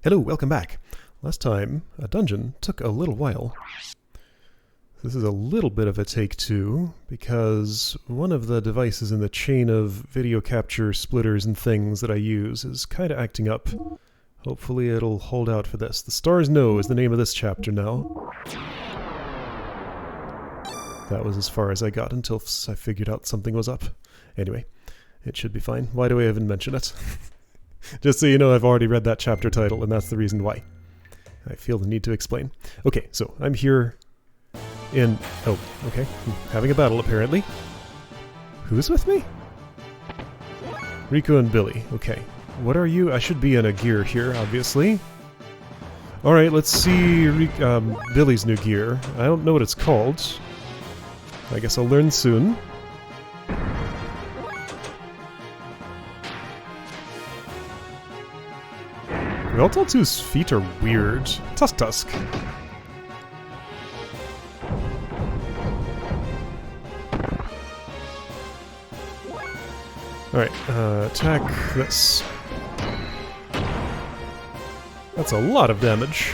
Hello, welcome back. Last time, a dungeon took a little while. This is a little bit of a take-two, because one of the devices in the chain of video capture splitters and things that I use is kind of acting up. Hopefully it'll hold out for this. The Stars Know is the name of this chapter now. That was as far as I got until I figured out something was up. Anyway, it should be fine. Why do I even mention it? Just so you know, I've already read that chapter title, and that's the reason why. I feel the need to explain. Okay, so I'm here in... Oh, okay. Having a battle, apparently. Who's with me? Rico and Billy. Okay. What are you? I should be in a gear here, obviously. Alright, let's see Billy's new gear. I don't know what it's called. I guess I'll learn soon. Veltaltu's feet are weird. Tusk. Alright, attack this. That's a lot of damage.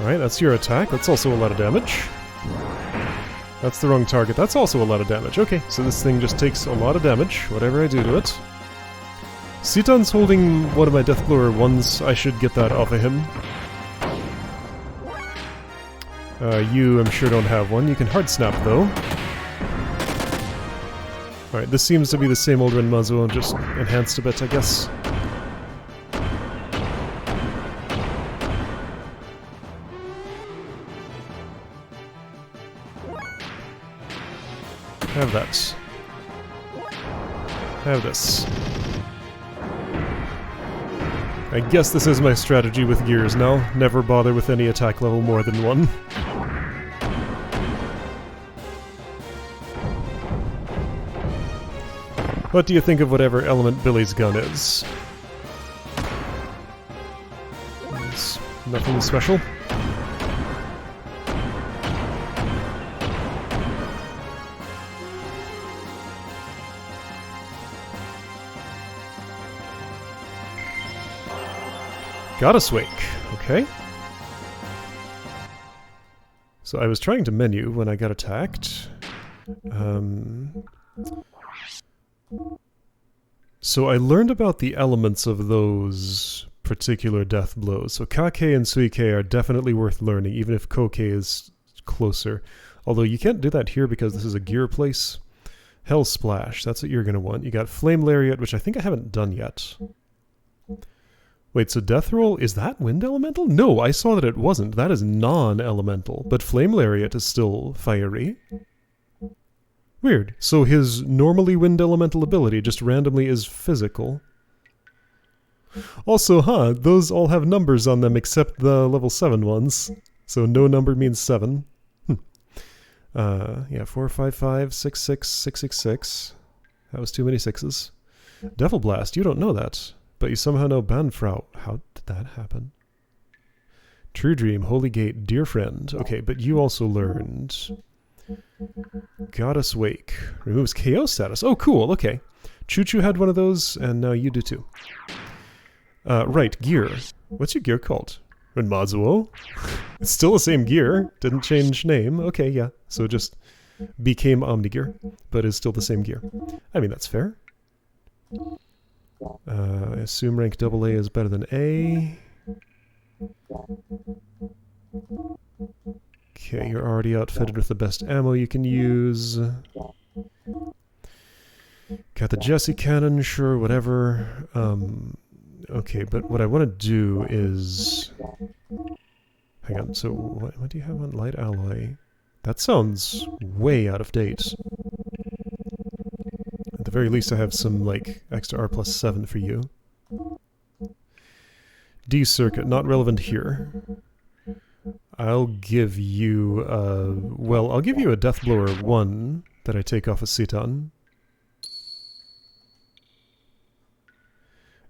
Alright, that's your attack. That's also a lot of damage. That's the wrong target. That's also a lot of damage. Okay, so this thing just takes a lot of damage, whatever I do to it. Citan's holding one of my Deathblower ones. I should get that off of him. You, I'm sure, don't have one. You can hard snap, though. Alright, this seems to be the same old Renmazu, just enhanced a bit, I guess. Have that. Have this. I guess this is my strategy with gears now. Never bother with any attack level more than one. What do you think of whatever element Billy's gun is? It's nothing special. Goddess Wake, okay. So I was trying to menu when I got attacked. So I learned about the elements of those particular death blows. So Kake and Suike are definitely worth learning, even if Koke is closer. Although you can't do that here because this is a gear place. Hell Splash, that's what you're going to want. You got Flame Lariat, which I think I haven't done yet. Wait, so Death Roll, is that Wind Elemental? No, I saw that it wasn't. That is non-elemental. But Flame Lariat is still fiery. Weird. So his normally Wind Elemental ability just randomly is physical. Also, those all have numbers on them except the level 7 ones. So no number means 7. Yeah, 4, 5, 5, 6, 6, 6, 6, 6. That was too many 6s. Devil Blast, you don't know that. But you somehow know Banfrau. How did that happen? True Dream, Holy Gate, Dear Friend. Okay, but you also learned... Goddess Wake. Removes KO status. Oh, cool, okay. Choo Choo had one of those, and now you do too. Right, gear. What's your gear called? Renmazuo? It's still the same gear. Didn't change name. Okay, yeah. So it just became Omnigear, but is still the same gear. I mean, that's fair. I assume rank AA is better than A. Okay, you're already outfitted with the best ammo you can use. Got the Jesse cannon, sure, whatever. Okay, but what I want to do is... Hang on, so what do you have on Light Alloy? That sounds way out of date. At the very least I have some, like, extra R plus 7 for you. D circuit, not relevant here. I'll give you, well, I'll give you a Deathblower 1 that I take off a Citan.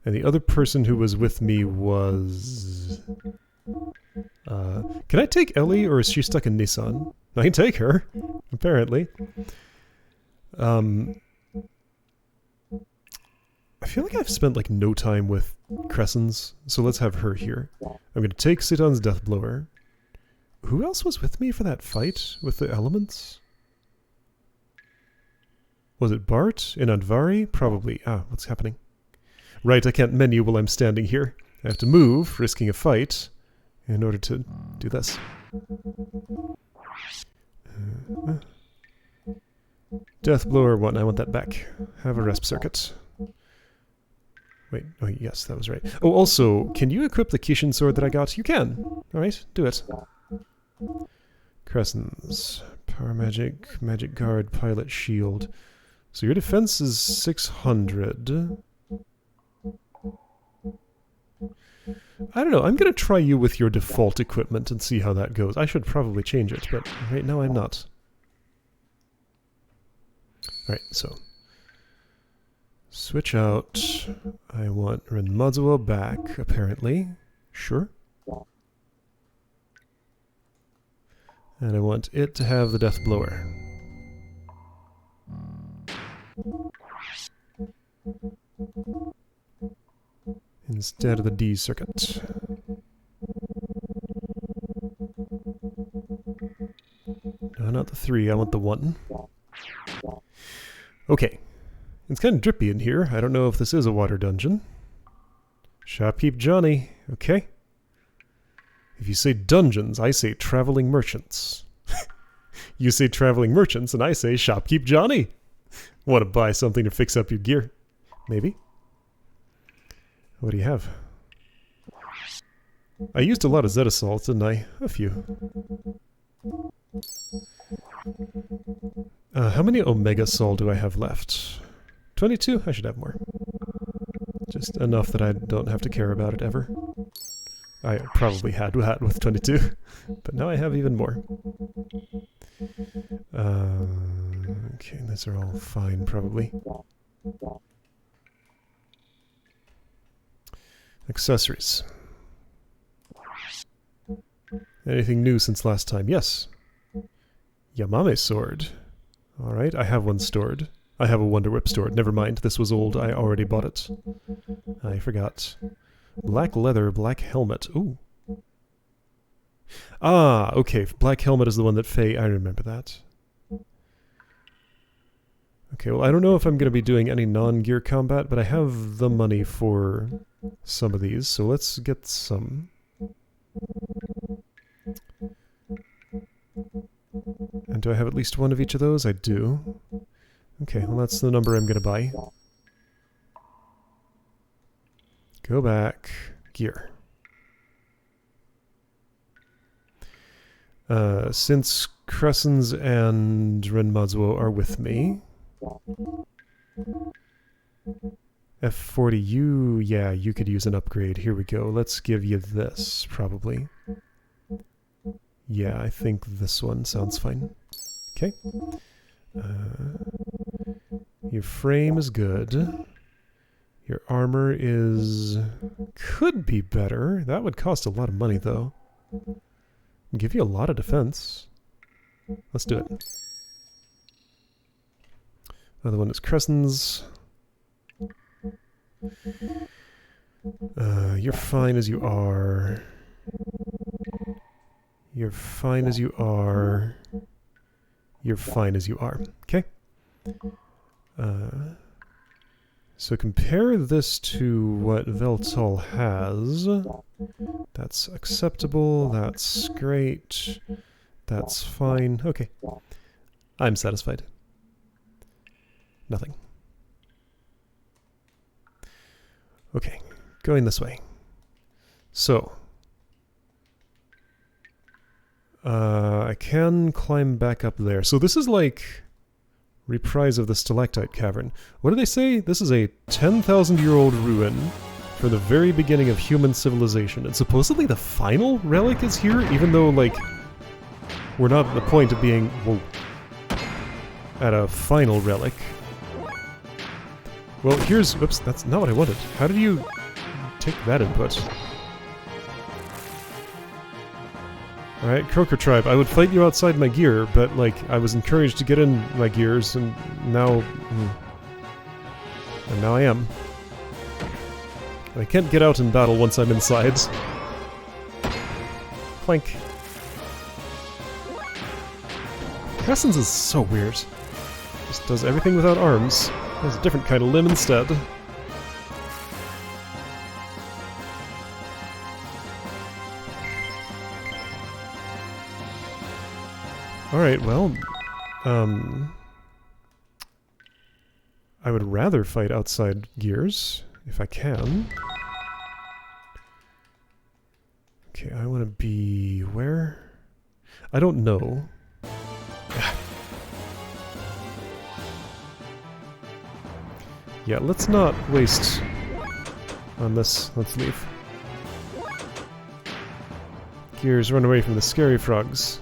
And the other person who was with me was... can I take Elly, or is she stuck in Nissan? I can take her, apparently. I feel like I've spent like no time with Crescens, so let's have her here. I'm going to take Citan's Deathblower. Who else was with me for that fight with the elements? Was it Bart in Andvari? Probably. Ah, what's happening? Right, I can't menu while I'm standing here. I have to move, risking a fight, in order to do this. Deathblower 1, I want that back. Have a resp circuit. Wait, oh yes, that was right. Oh, also, can you equip the Kishin sword that I got? You can! Alright, do it. Crescens. Power magic, magic guard, pilot shield. So your defense is 600. I don't know, I'm gonna try you with your default equipment and see how that goes. I should probably change it, but right now I'm not. Alright, so switch out. I want Renmazuo back, apparently. Sure. And I want it to have the Deathblower. Instead of the D circuit. No, not the 3, I want the 1. Okay. It's kind of drippy in here. I don't know if this is a water dungeon. Shopkeep Johnny. Okay. If you say dungeons, I say traveling merchants. You say traveling merchants, and I say Shopkeep Johnny. Want to buy something to fix up your gear? Maybe. What do you have? I used a lot of Zeta salts, didn't I? A few. How many Omega Sol do I have left? 22? I should have more. Just enough that I don't have to care about it ever. I probably had that with 22, but now I have even more. Okay, these are all fine, probably. Accessories. Anything new since last time? Yes. Yamame sword. Alright, I have one stored. I have a Wonder Whip stored. Never mind, this was old. I already bought it. I forgot. Black leather, black helmet. Ooh. Ah, okay. Black helmet is the one that Faye... I remember that. Okay, well, I don't know if I'm going to be doing any non-gear combat, but I have the money for some of these, so let's get some. And do I have at least one of each of those? I do. Okay, well, that's the number I'm going to buy. Go back. Gear. Since Crescens and Renmazuo are with me... F40, yeah, you could use an upgrade. Here we go. Let's give you this, probably. Yeah, I think this one sounds fine. Okay. Your frame is good. Your armor is... could be better. That would cost a lot of money, though. Give you a lot of defense. Let's do it. Another one is Crescens. You're fine as you are. You're fine as you are. You're fine as you are. Okay. So compare this to what Veltal has. That's acceptable. That's great. That's fine. Okay. I'm satisfied. Nothing. Okay. Going this way. So. I can climb back up there. So this is like reprise of the Stalactite Cavern. What do they say? This is a 10,000-year-old ruin from the very beginning of human civilization. And supposedly the final relic is here, even though, like, we're not at the point of being, whoa, at a final relic. Well, here's, oops, that's not what I wanted. How did you take that input? Alright, Croaker Tribe, I would fight you outside my gear, but, like, I was encouraged to get in my gears, and now... and now I am. I can't get out in battle once I'm inside. Clank. Cassins is so weird. Just does everything without arms. Has a different kind of limb instead. Alright, well... I would rather fight outside Gears, if I can. Okay, I want to be... where? I don't know. Yeah, let's not waste on this. Let's leave. Gears, run away from the scary frogs.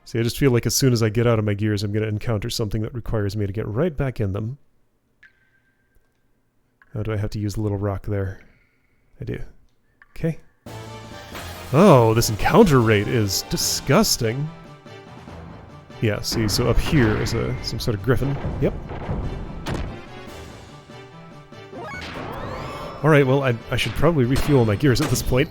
See, I just feel like as soon as I get out of my gears, I'm going to encounter something that requires me to get right back in them. How do I have to use the little rock there? I do. Okay. Oh, this encounter rate is disgusting. Yeah, see, so up here is some sort of griffin. Yep. Alright, well, I should probably refuel my gears at this point.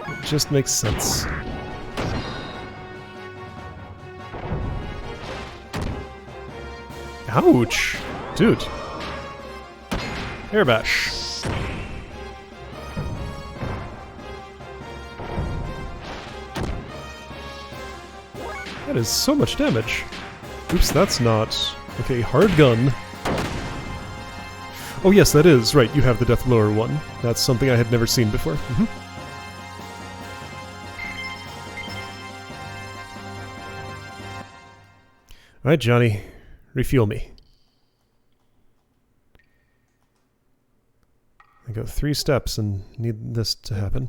It just makes sense. Ouch! Dude. Airbash. That is so much damage. Oops, that's not... Okay, hard gun. Oh yes, that is. Right, you have the Death Blower one. That's something I had never seen before. Alright, Johnny. Refuel me. I go 3 steps and need this to happen.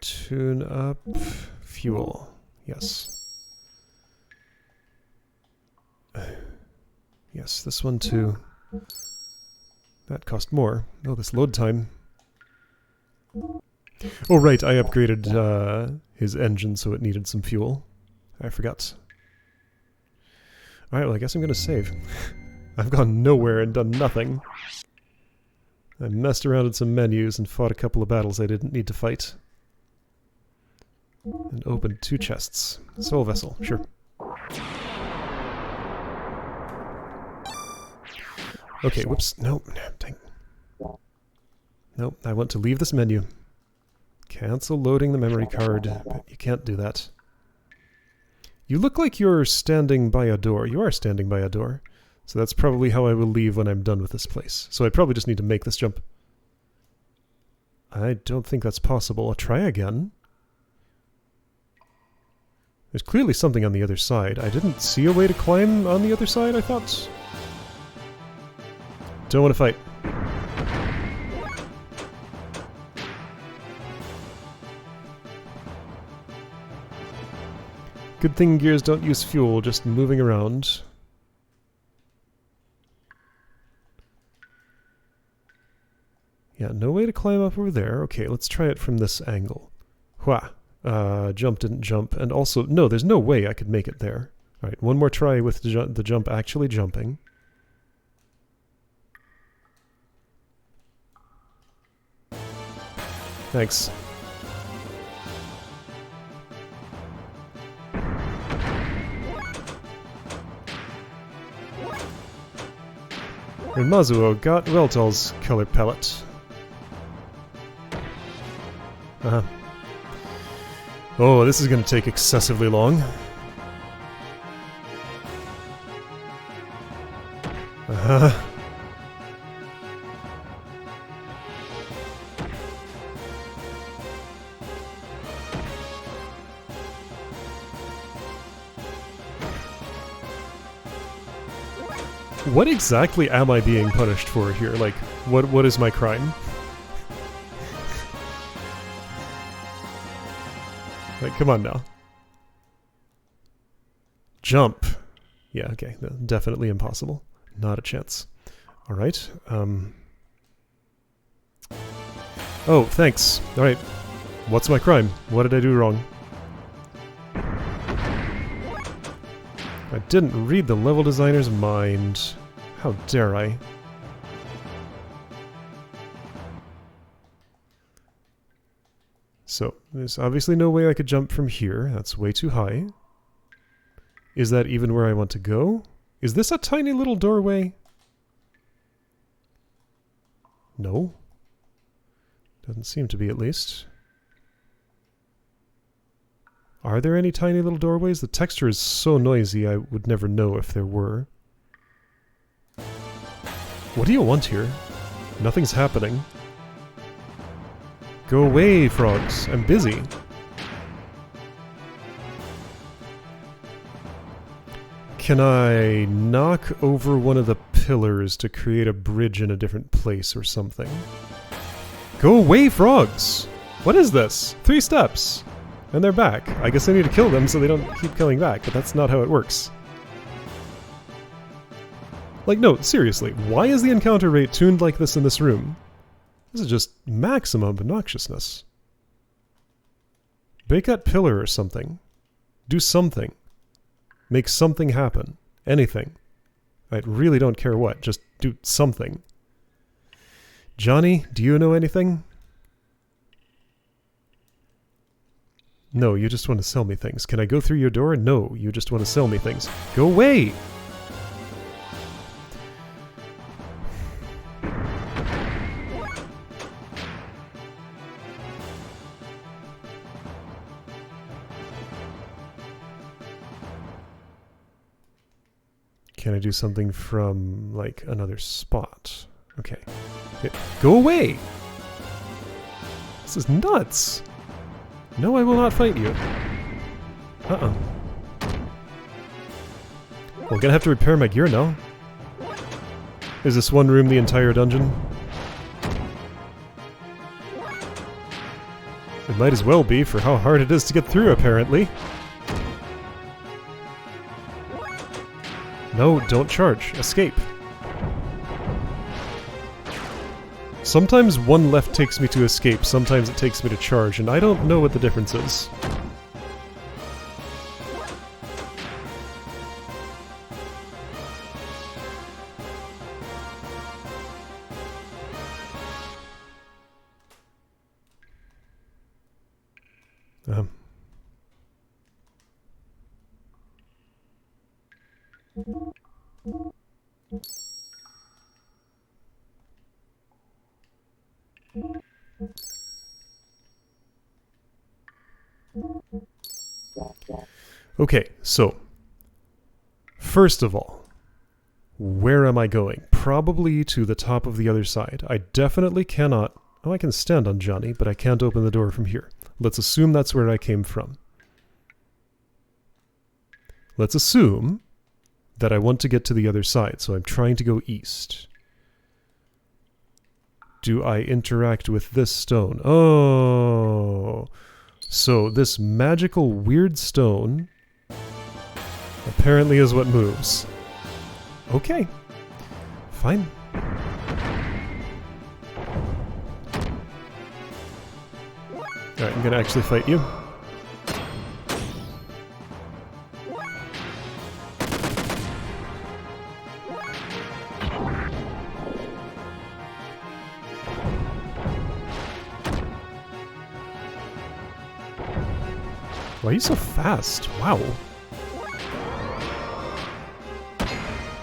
Tune up... fuel. Yes. Yes, this one too. That cost more. Oh, this load time. Oh right, I upgraded his engine so it needed some fuel. I forgot. Alright, well I guess I'm gonna save. I've gone nowhere and done nothing. I messed around in some menus and fought a couple of battles I didn't need to fight. And opened 2 chests. Soul Vessel, sure. Okay, whoops. Nope. Dang. Nope, I want to leave this menu. Cancel loading the memory card, but you can't do that. You look like you're standing by a door. You are standing by a door. So that's probably how I will leave when I'm done with this place. So I probably just need to make this jump. I don't think that's possible. I'll try again. There's clearly something on the other side. I didn't see a way to climb on the other side, I thought. Don't want to fight. Good thing gears don't use fuel, just moving around. Yeah, no way to climb up over there. Okay, let's try it from this angle. Hua! Jump didn't jump, and also, no, there's no way I could make it there. Alright, one more try with the jump actually jumping. Thanks. Mazuo got Weltal's color palette. Oh, this is going to take excessively long. What exactly am I being punished for here? Like, what is my crime? Like, come on now. Jump. Yeah, okay. No, definitely impossible. Not a chance. Alright. Oh, thanks. Alright. What's my crime? What did I do wrong? I didn't read the level designer's mind. How dare I? So, there's obviously no way I could jump from here. That's way too high. Is that even where I want to go? Is this a tiny little doorway? No. Doesn't seem to be, at least. Are there any tiny little doorways? The texture is so noisy I would never know if there were. What do you want here? Nothing's happening. Go away, frogs. I'm busy. Can I knock over one of the pillars to create a bridge in a different place or something? Go away, frogs! What is this? 3 steps! And they're back. I guess I need to kill them so they don't keep coming back, but that's not how it works. Like, no, seriously, why is the encounter rate tuned like this in this room? This is just maximum obnoxiousness. Bake that pillar or something. Do something. Make something happen. Anything. I really don't care what. Just do something. Johnny, do you know anything? No, you just want to sell me things. Can I go through your door? No, you just want to sell me things. Go away! Can I do something from, like, another spot? Okay. Go away! This is nuts! No, I will not fight you. Uh-uh. Well, I'm gonna have to repair my gear now. Is this one room the entire dungeon? It might as well be for how hard it is to get through, apparently. No, don't charge. Escape. Sometimes one left takes me to escape, sometimes it takes me to charge, and I don't know what the difference is. Okay, so, first of all, where am I going? Probably to the top of the other side. I definitely cannot... Oh, I can stand on Johnny, but I can't open the door from here. Let's assume that's where I came from. Let's assume that I want to get to the other side, so I'm trying to go east. Do I interact with this stone? Oh... So, this magical weird stone apparently is what moves. Okay. Fine. Alright, I'm gonna actually fight you. Why are you so fast? Wow.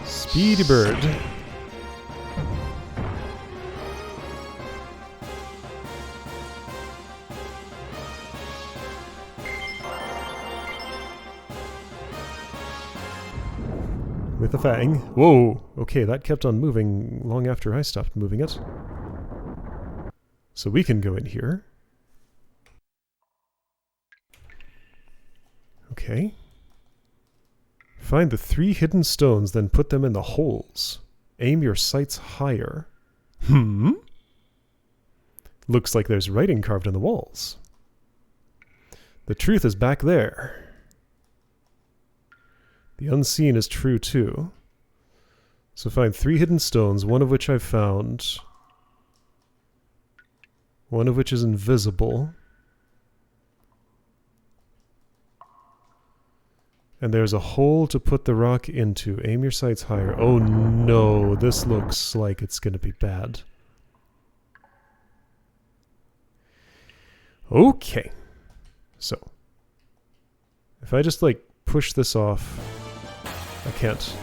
Speedy bird. With a fang. Whoa! Okay, that kept on moving long after I stopped moving it. So we can go in here. Okay. Find the 3 hidden stones, then put them in the holes. Aim your sights higher. Looks like there's writing carved on the walls. The truth is back there. The unseen is true too. So find 3 hidden stones, one of which I've found. One of which is invisible. And there's a hole to put the rock into. Aim your sights higher. Oh no, this looks like it's going to be bad. Okay. So, if I just like push this off, I can't.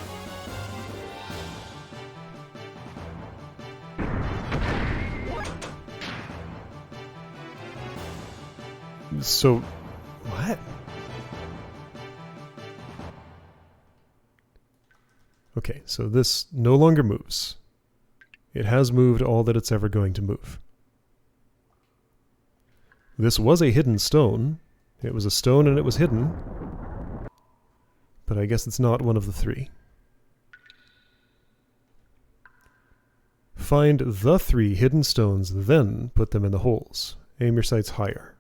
So, what? Okay, so this no longer moves. It has moved all that it's ever going to move. This was a hidden stone. It was a stone and it was hidden. But I guess it's not one of the three. Find the 3 hidden stones, then put them in the holes. Aim your sights higher.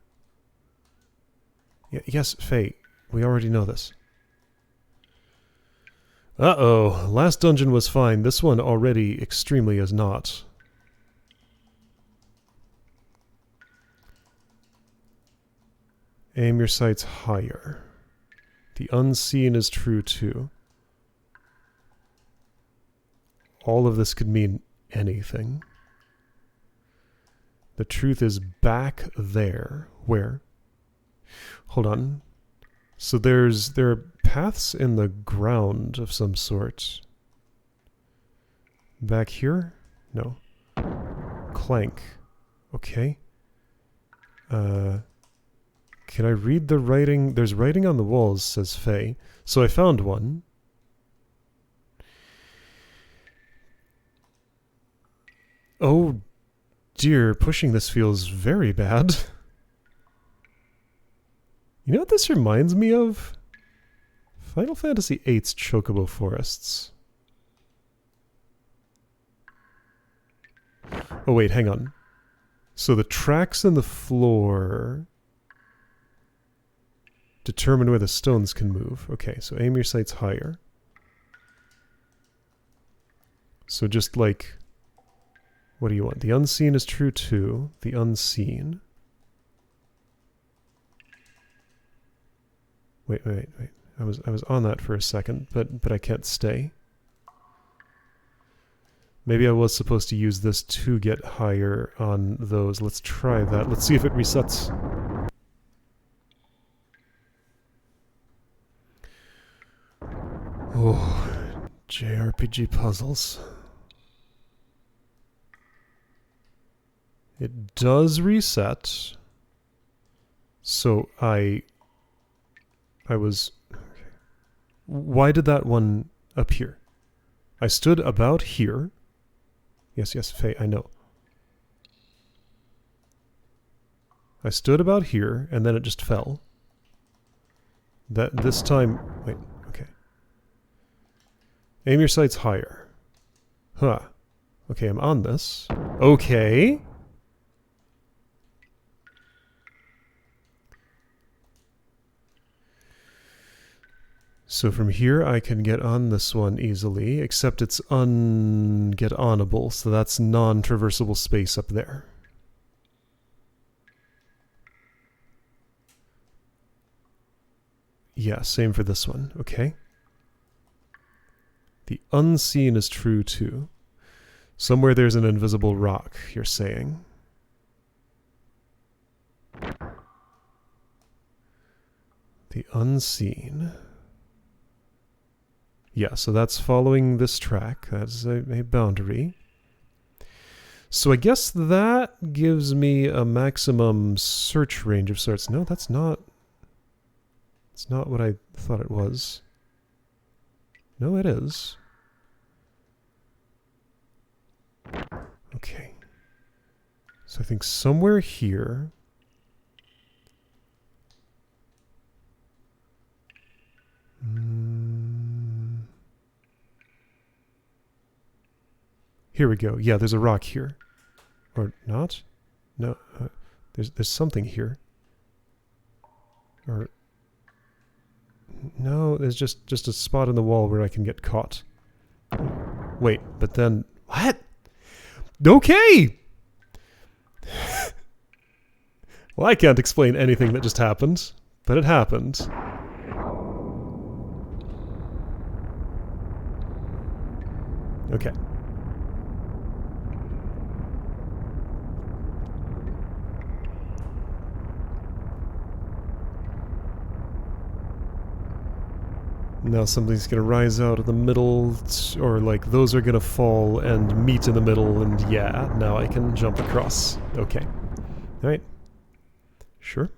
Yes, Faye, we already know this. Uh-oh, last dungeon was fine. This one already extremely is not. Aim your sights higher. The unseen is true too. All of this could mean anything. The truth is back there. Where? Hold on. So there are paths in the ground of some sort. Back here? No. Clank. Okay. Can I read the writing? There's writing on the walls, says Faye. So I found one. Oh dear, pushing this feels very bad. You know what this reminds me of? Final Fantasy VIII's Chocobo Forests. Oh wait, hang on. So the tracks in the floor determine where the stones can move. Okay, so aim your sights higher. So just like, what do you want? The unseen is true too. The unseen. Wait. I was on that for a second, but I can't stay. Maybe I was supposed to use this to get higher on those. Let's try that. Let's see if it resets. Oh, JRPG puzzles. It does reset. So I was... Okay. Why did that one appear? I stood about here. Yes, Faye, I know. I stood about here, and then it just fell. That this time... Wait, okay. Aim your sights higher. Huh. Okay, I'm on this. Okay. So from here I can get on this one easily, except it's get-onable, so that's non-traversable space up there. Yeah, same for this one, okay. The unseen is true too. Somewhere there's an invisible rock, you're saying. The unseen... Yeah, so that's following this track. That's a boundary. So I guess that gives me a maximum search range of sorts. No, that's not... It's not what I thought it was. No, it is. Okay. So I think somewhere here... Here we go. Yeah, there's a rock here. Or not? No, there's something here. Or... No, there's just a spot in the wall where I can get caught. Wait, but then... What? Okay! Well, I can't explain anything that just happened, but it happened. Okay. Now something's gonna rise out of the middle, or like those are gonna fall and meet in the middle, and yeah, now I can jump across. Okay. Alright. Sure.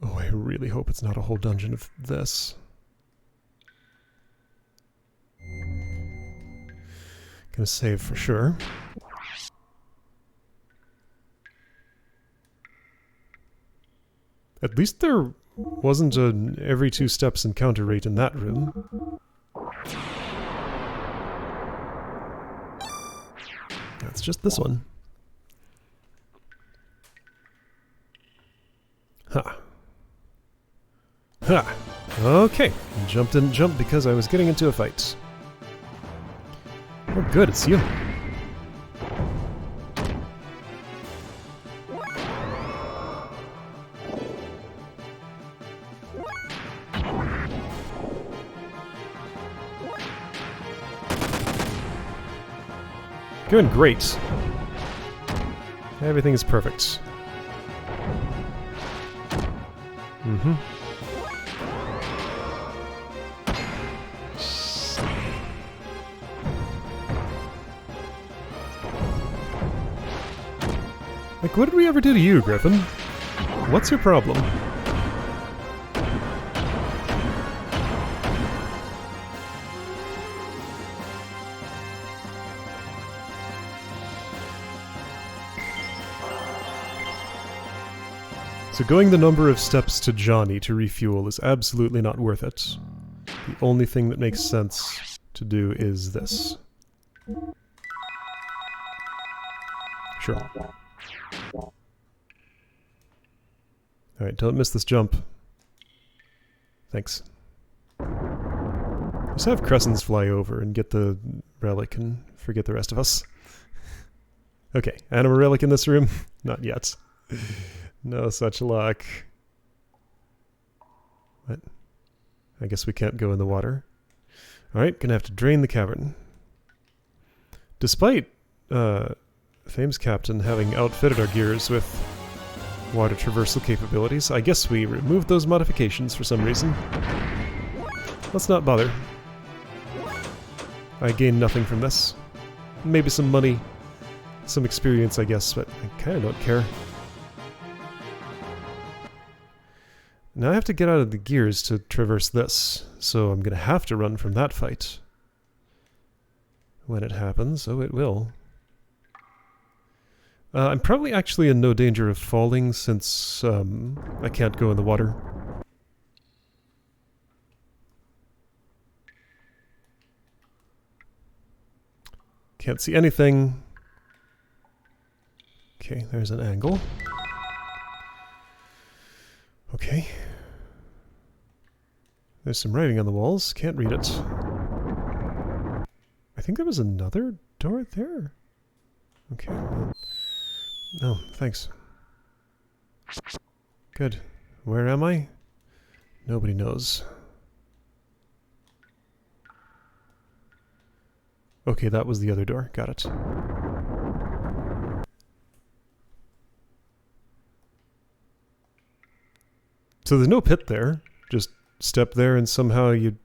Oh, I really hope it's not a whole dungeon of this. Gonna save for sure. At least there wasn't an every 2 steps encounter rate in that room. That's just this one. Ha. Ha! Okay. Jump didn't jump because I was getting into a fight. Oh good, it's you. Doing great. Everything is perfect. Mm-hmm. Like, what did we ever do to you, Griffin? What's your problem? So going the number of steps to Johnny to refuel is absolutely not worth it. The only thing that makes sense to do is this. Sure. Alright, don't miss this jump. Thanks. Just have Crescents fly over and get the relic and forget the rest of us. Okay, Anima Relic in this room? Not yet. No such luck. What? I guess we can't go in the water. Alright, gonna have to drain the cavern. Despite Fame's Captain having outfitted our gears with water traversal capabilities, I guess we removed those modifications for some reason. Let's not bother. I gain nothing from this. Maybe some money, some experience, I guess, but I kinda don't care. Now I have to get out of the gears to traverse this, so I'm gonna have to run from that fight. When it happens, oh it will. I'm probably actually in no danger of falling since I can't go in the water. Can't see anything. Okay, there's an angle. Okay. There's some writing on the walls. Can't read it. I think there was another door there. Okay. No, thanks. Good. Where am I? Nobody knows. Okay, that was the other door. Got it. So there's no pit there. Just step there and somehow you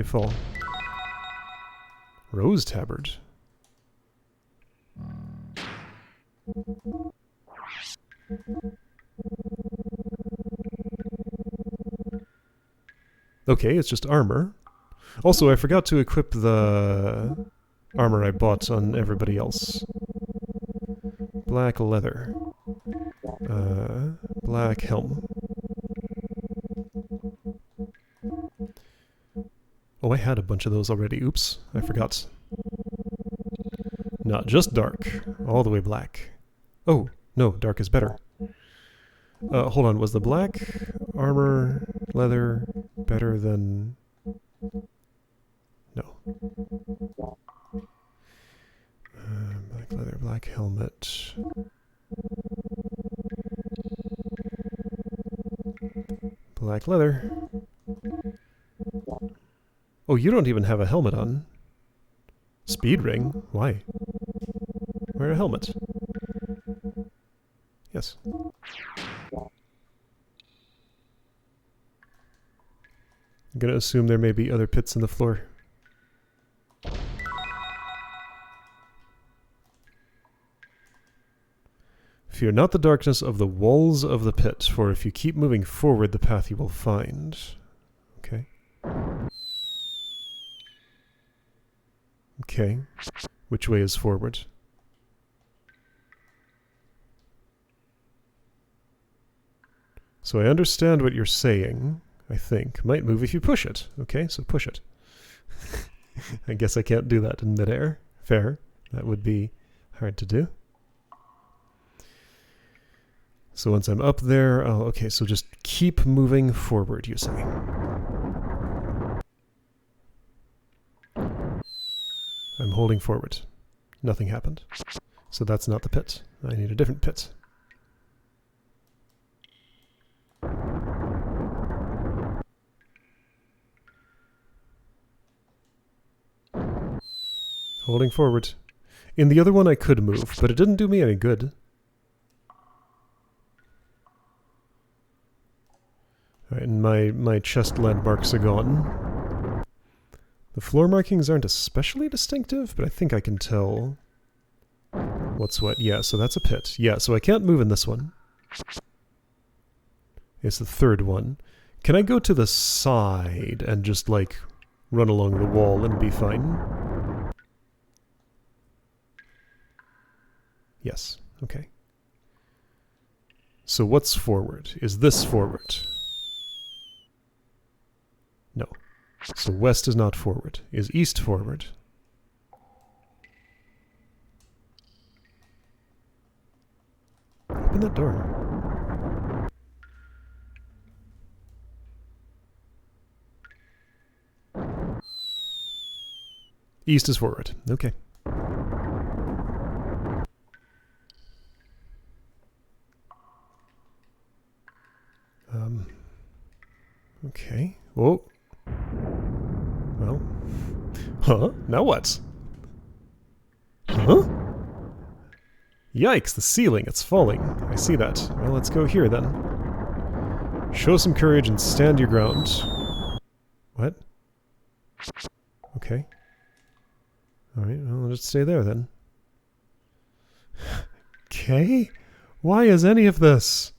fall. Rose tabard. Okay, it's just armor. Also, I forgot to equip the armor I bought on everybody else. Black leather. Black helm. Oh, I had a bunch of those already. Oops, I forgot. Not just dark, all the way black. Oh, no, dark is better. Hold on, was the black armor leather better than... No. Black leather, black helmet. Black leather. Oh, you don't even have a helmet on. Speed ring? Why? Wear a helmet. Yes. I'm gonna assume there may be other pits in the floor. Fear not the darkness of the walls of the pit, for if you keep moving forward, the path you will find. Okay. Okay. Which way is forward? So I understand what you're saying, I think. Might move if you push it. Okay, so push it. I guess I can't do that in midair. Fair. That would be hard to do. So once I'm up there, okay, so just keep moving forward, you say. I'm holding forward. Nothing happened. So that's not the pit. I need a different pit. Holding forward. In the other one I could move, but it didn't do me any good. Alright, and my chest landmarks are gone. The floor markings aren't especially distinctive, but I think I can tell what's what. Yeah, so that's a pit. Yeah, so I can't move in this one. It's the third one. Can I go to the side and just, like, run along the wall and be fine? Yes, okay. So what's forward? Is this forward? No. So west is not forward. Is east forward? Open that door. East is forward. Okay. Okay. Whoa. Well. Huh? Now what? Huh? Yikes, the ceiling, it's falling. I see that. Well, let's go here then. Show some courage and stand your ground. What? Okay. Alright, well, I'll just stay there then. Okay? Why is any of this?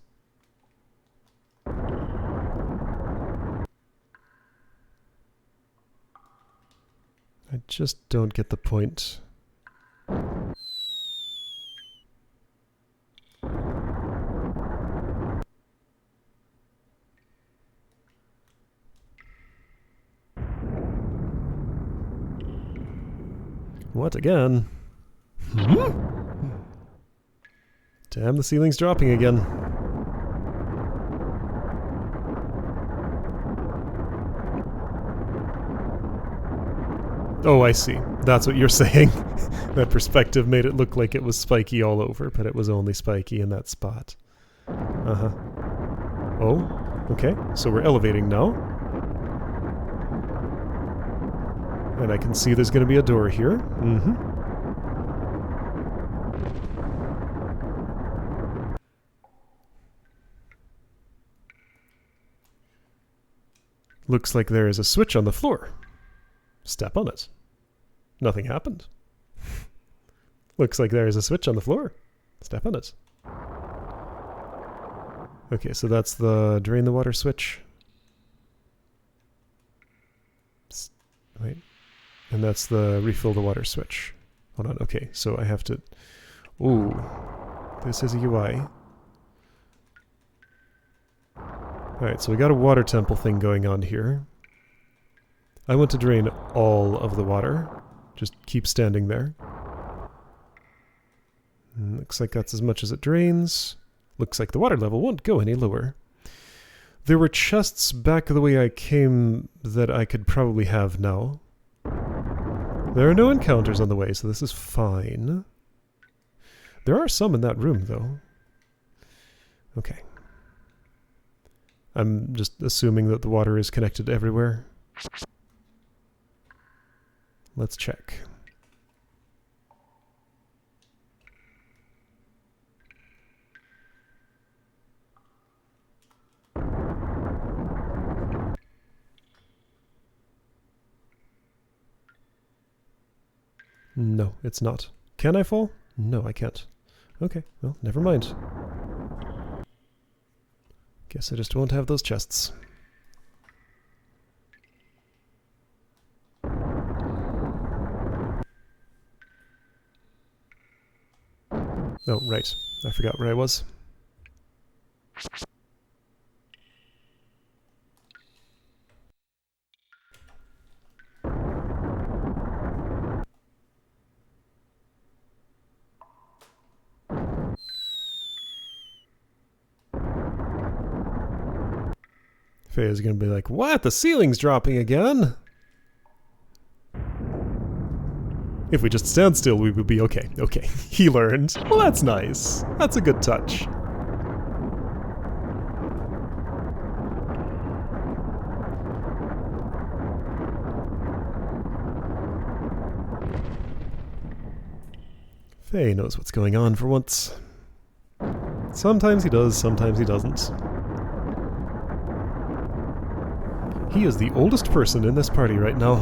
I just don't get the point. What again? Damn, the ceiling's dropping again. Oh, I see. That's what you're saying. That perspective made it look like it was spiky all over, but it was only spiky in that spot. Uh-huh. Oh, okay. So we're elevating now. And I can see there's going to be a door here. Mm-hmm. Looks like there is a switch on the floor. Step on it. Nothing happened. Looks like there is a switch on the floor. Step on it. Okay, so that's the drain the water switch. Wait. And that's the refill the water switch. Hold on, okay, so I have to... Ooh. This is a UI. Alright, so we got a water temple thing going on here. I want to drain all of the water. Just keep standing there. Looks like that's as much as it drains. Looks like the water level won't go any lower. There were chests back the way I came that I could probably have now. There are no encounters on the way, so this is fine. There are some in that room, though. Okay. I'm just assuming that the water is connected everywhere. Let's check. No, it's not. Can I fall? No, I can't. Okay, well, never mind. Guess I just won't have those chests. Oh, right. I forgot where I was. Faye is going to be like, what? The ceiling's dropping again? If we just stand still, we would be okay. Okay, he learned. Well, that's nice. That's a good touch. Faye knows what's going on for once. Sometimes he does, sometimes he doesn't. He is the oldest person in this party right now.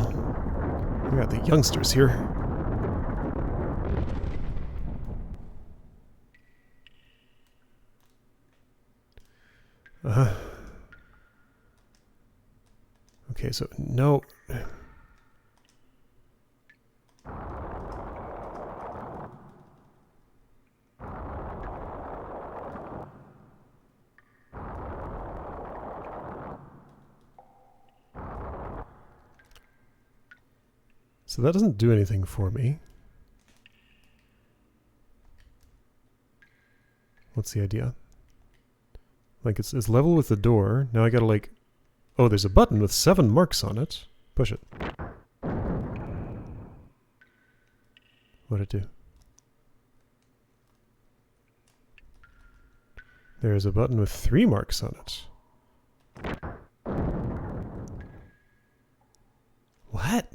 We got the youngsters here. Okay, so no. So that doesn't do anything for me. What's the idea? Like, it's level with the door. Now I gotta, like... Oh, there's a button with 7 marks on it. Push it. What'd it do? There's a button with 3 marks on it. What?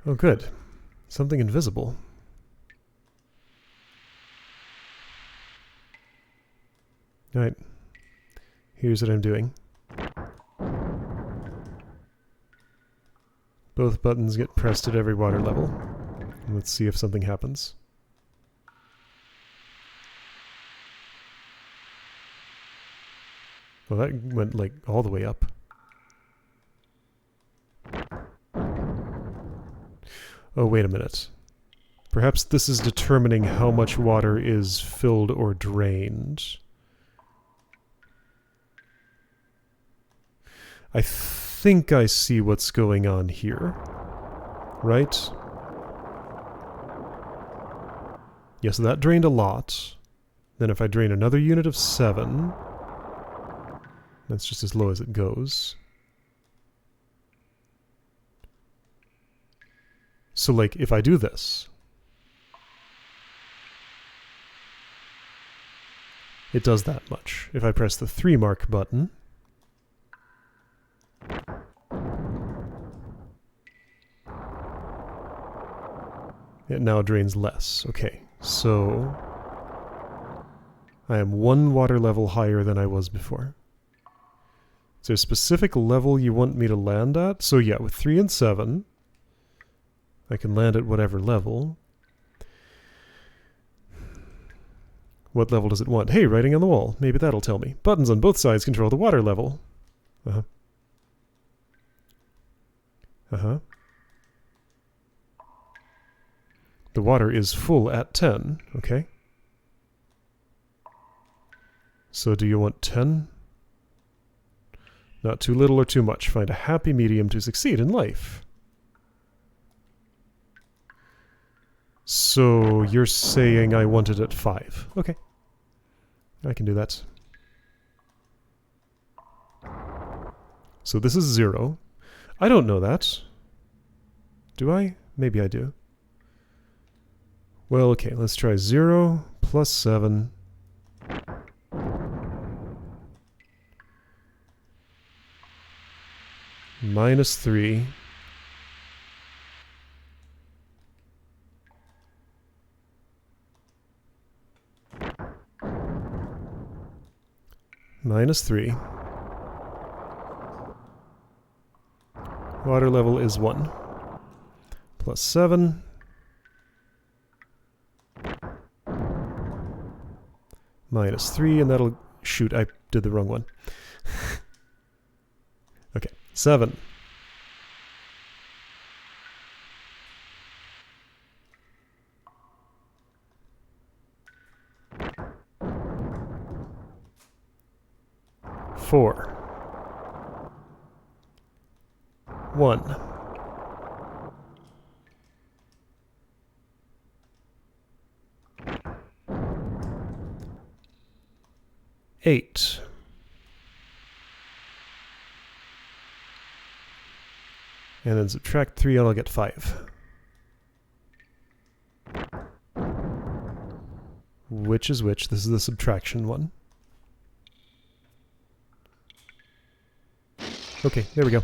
Oh, good. Something invisible. Alright. Here's what I'm doing. Both buttons get pressed at every water level. Let's see if something happens. Well, that went, like, all the way up. Oh, wait a minute. Perhaps this is determining how much water is filled or drained. I think I see what's going on here. Right? Yes, that drained a lot. Then if I drain another unit of 7, that's just as low as it goes. So, like, if I do this, it does that much. If I press the 3 mark button, it now drains less. Okay, so I am 1 water level higher than I was before. Is there a specific level you want me to land at? So yeah, with 3 and 7, I can land at whatever level. What level does it want? Hey, writing on the wall. Maybe that'll tell me. Buttons on both sides control the water level. Uh-huh. Uh-huh. The water is full at 10. Okay. So do you want 10? Not too little or too much. Find a happy medium to succeed in life. So you're saying I want it at 5. Okay. I can do that. So this is 0. I don't know that. Do I? Maybe I do. Well, okay, let's try 0 plus 7. Minus 3. Minus 3. Water level is 1. Plus 7. Minus 3, and that'll... Shoot, I did the wrong one. Okay, 7. Four. 1. Eight. And then subtract 3 and I'll get 5. Which is which? This is the subtraction one. Okay, there we go.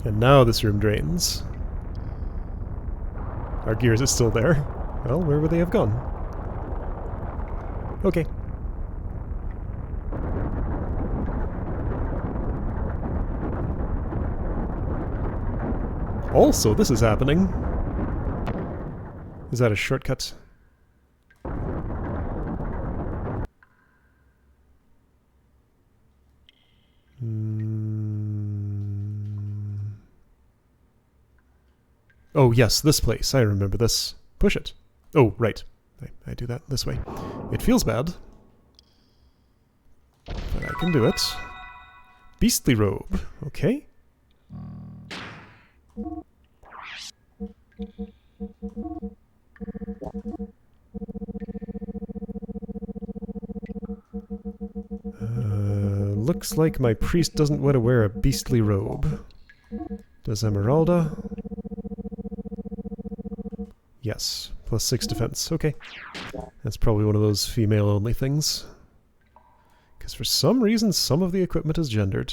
And now this room drains. Our gears is still there. Well, where would they have gone? Okay. Also, this is happening. Is that a shortcut? Oh, yes, this place. I remember this. Push it. Oh, right. I do that this way. It feels bad. But I can do it. Beastly robe. Okay. Looks like my priest doesn't want to wear a beastly robe. Does Emeralda? Yes. Plus 6 defense. Okay. That's probably one of those female-only things. Because for some reason, some of the equipment is gendered.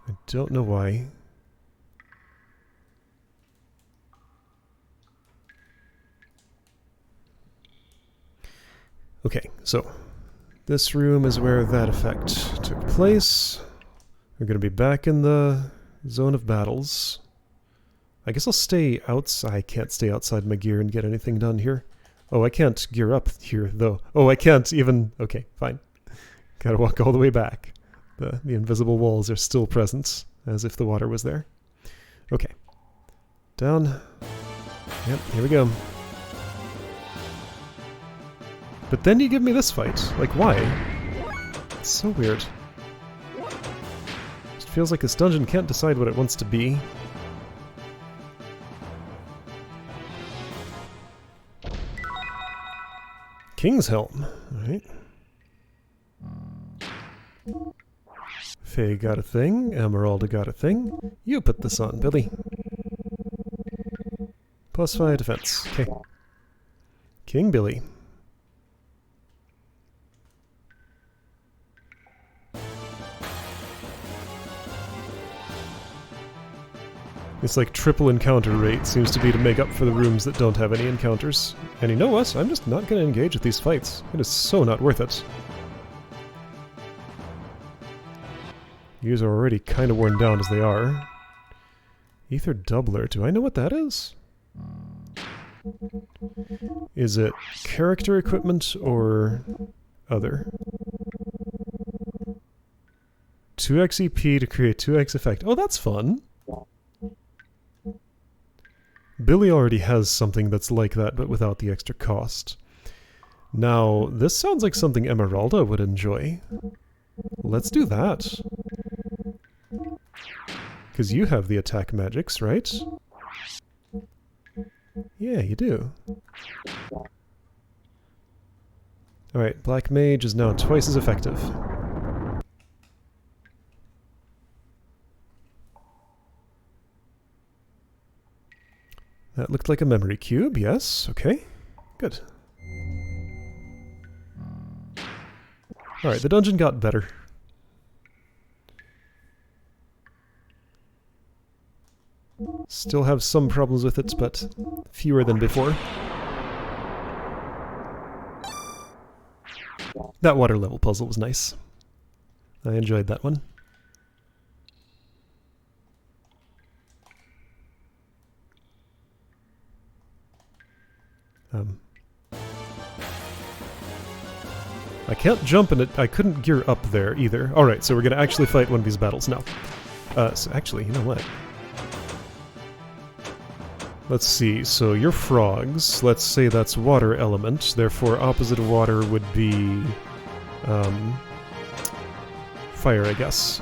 I don't know why. Okay, so this room is where that effect took place. We're going to be back in the zone of battles. I guess I'll stay outside. I can't stay outside my gear and get anything done here. Oh, I can't gear up here, though. Oh, I can't even... Okay, fine. Gotta walk all the way back. The invisible walls are still present, as if the water was there. Okay. Down. Yep, here we go. But then you give me this fight. Like, why? It's so weird. It feels like this dungeon can't decide what it wants to be. King's Helm. Alright. Faye got a thing. Emeralda got a thing. You put this on, Billy. Plus 5 defense. Okay. King Billy. It's like triple encounter rate seems to be to make up for the rooms that don't have any encounters. And you know what? I'm just not going to engage with these fights. It is so not worth it. Gears are already kind of worn down as they are. Ether Doubler. Do I know what that is? Is it character equipment or other? 2x EP to create 2x effect. Oh, that's fun! Billy already has something that's like that, but without the extra cost. Now, this sounds like something Emeralda would enjoy. Let's do that. Because you have the attack magics, right? Yeah, you do. Alright, Black Mage is now twice as effective. That looked like a memory cube, yes, okay. Good. Alright, the dungeon got better. Still have some problems with it, but fewer than before. That water level puzzle was nice. I enjoyed that one. I can't jump in it. I couldn't gear up there either. Alright, so we're going to actually fight one of these battles now. So actually, you know what? Let's see, so you're frogs. Let's say that's water element. Therefore, opposite of water would be... fire, I guess.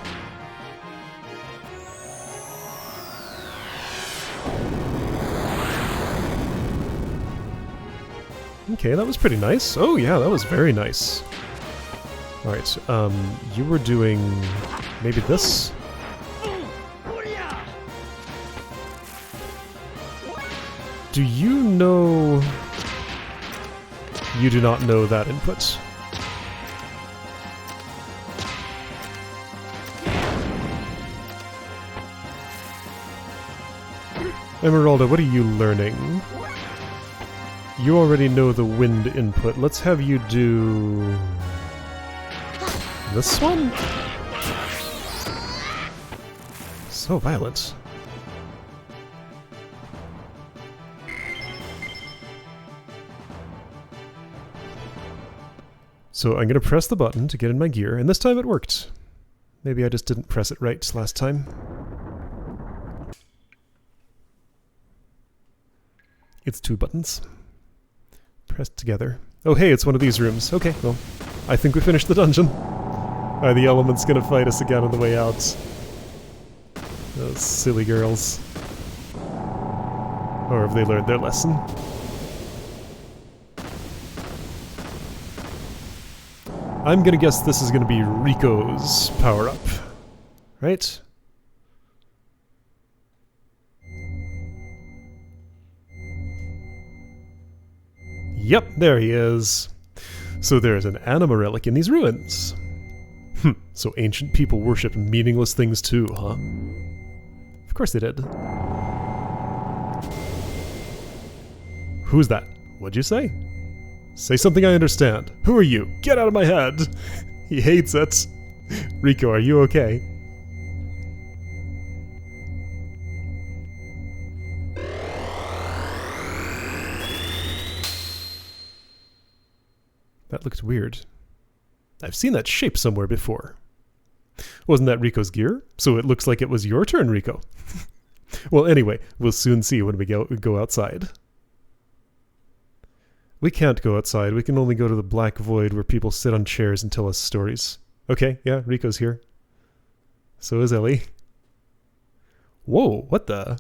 Okay, that was pretty nice. Oh yeah, that was very nice. Alright, you were doing... maybe this? Do you know... You do not know that input. Emeralda, what are you learning? You already know the wind input. Let's have you do... this one? So violent. So I'm going to press the button to get in my gear, and this time it worked. Maybe I just didn't press it right last time. It's 2 buttons. Pressed together. Oh hey, it's one of these rooms. Okay, well, I think we finished the dungeon. Are the elements gonna fight us again on the way out? Those silly girls. Or have they learned their lesson? I'm gonna guess this is gonna be Rico's power-up. Right? Yep, there he is. So there is an Anima Relic in these ruins. So ancient people worshipped meaningless things too, huh? Of course they did. Who's that? What'd you say? Say something I understand. Who are you? Get out of my head! He hates it. Rico, are you okay? That looked weird. I've seen that shape somewhere before. Wasn't that Rico's gear? So it looks like it was your turn, Rico. Well, anyway, we'll soon see when we go outside. We can't go outside. We can only go to the Black Void where people sit on chairs and tell us stories. Okay, yeah, Rico's here. So is Elly. Whoa, what the...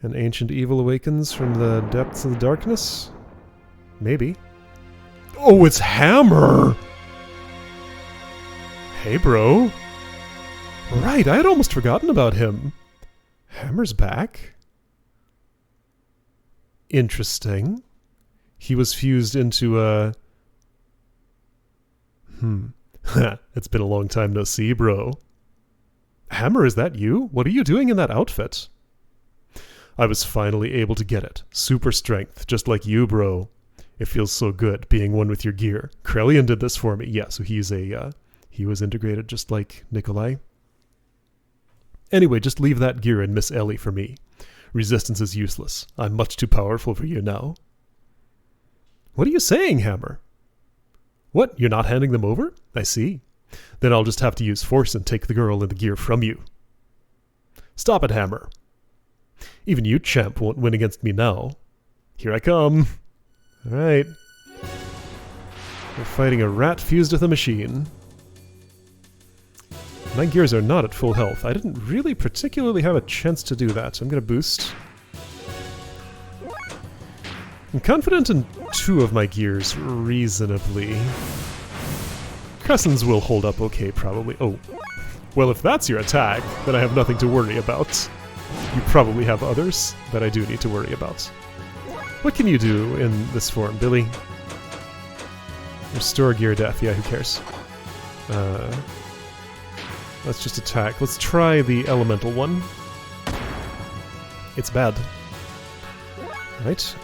An ancient evil awakens from the depths of the darkness? Maybe. Oh, it's Hammer! Hey, bro. Right, I had almost forgotten about him. Hammer's back? Interesting. He was fused into a... It's been a long time no see, bro. Hammer, is that you? What are you doing in that outfit? I was finally able to get it. Super strength, just like you, bro. It feels so good being one with your gear. Krelian did this for me. Yeah, so he's a, he was integrated just like Nikolai. Anyway, just leave that gear and Miss Elly for me. Resistance is useless. I'm much too powerful for you now. What are you saying, Hammer? What, you're not handing them over? I see. Then I'll just have to use force and take the girl and the gear from you. Stop it, Hammer. Even you, champ, won't win against me now. Here I come. Alright. We're fighting a rat fused with a machine. My gears are not at full health. I didn't really particularly have a chance to do that, so I'm gonna boost. I'm confident in 2 of my gears, reasonably. Crescents will hold up okay, probably. Oh. Well, if that's your attack, then I have nothing to worry about. You probably have others that I do need to worry about. What can you do in this form, Billy? Restore gear death. Yeah, who cares? Let's just attack. Let's try the elemental one. It's bad. Right.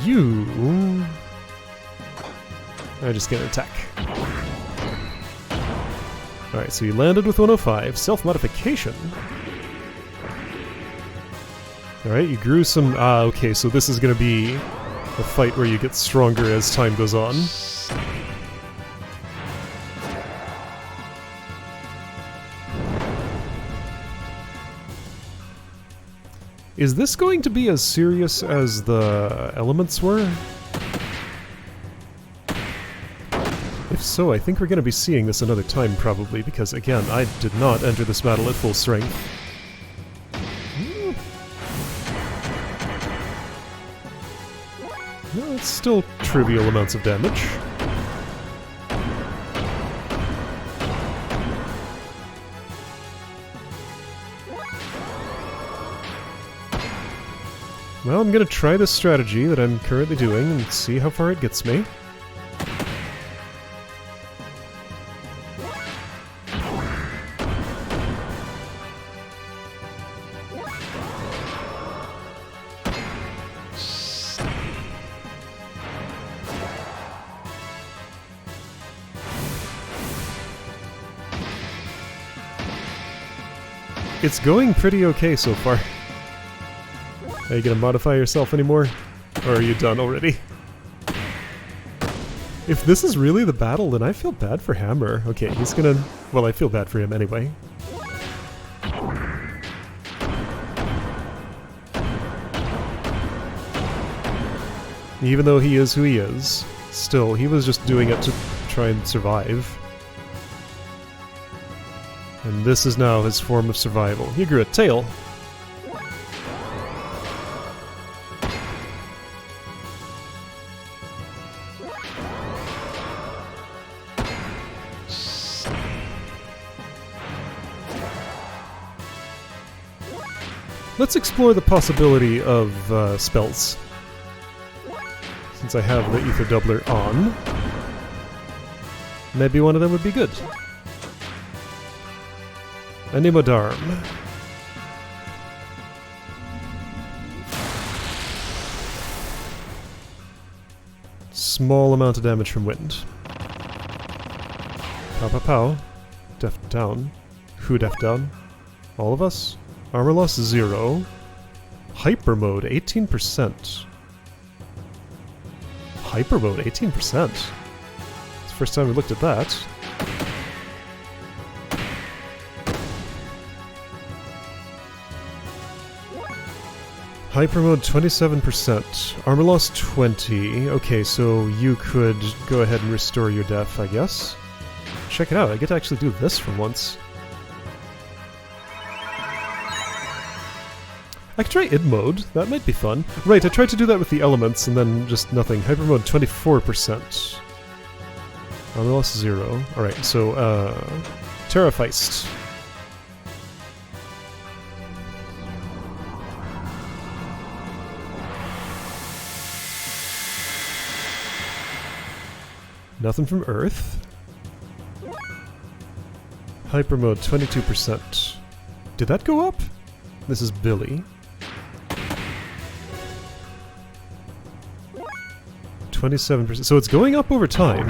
You are just gonna attack. Alright, so you landed with 105. Self-modification. Alright, you grew some... Ah, okay, so this is gonna be a fight where you get stronger as time goes on. Is this going to be as serious as the elements were? If so, I think we're going to be seeing this another time probably, because again, I did not enter this battle at full strength. No, it's still trivial amounts of damage. Well, I'm gonna try this strategy that I'm currently doing and see how far it gets me. It's going pretty okay so far. Are you gonna modify yourself anymore? Or are you done already? If this is really the battle, then I feel bad for Hammer. Okay, he's gonna... Well, I feel bad for him anyway. Even though he is who he is, still, he was just doing it to try and survive. And this is now his form of survival. He grew a tail. Let's explore the possibility of spells. Since I have the Ether Doubler on, maybe one of them would be good. Anima Darm. Small amount of damage from wind. Pow pow pow. Def down. Who def down? All of us? Armor loss 0. Hyper mode 18%. Hyper mode 18%. It's the first time we looked at that. Hyper mode 27%. Armor loss 20. Okay, so you could go ahead and restore your def, I guess. Check it out, I get to actually do this for once. I could try id mode, that might be fun. Right, I tried to do that with the elements and then just nothing. Hyper mode 24%. Armor loss 0. Alright, so Terrafeist. Nothing from Earth. Hyper mode 22%. Did that go up? This is Billy. 27%. So it's going up over time.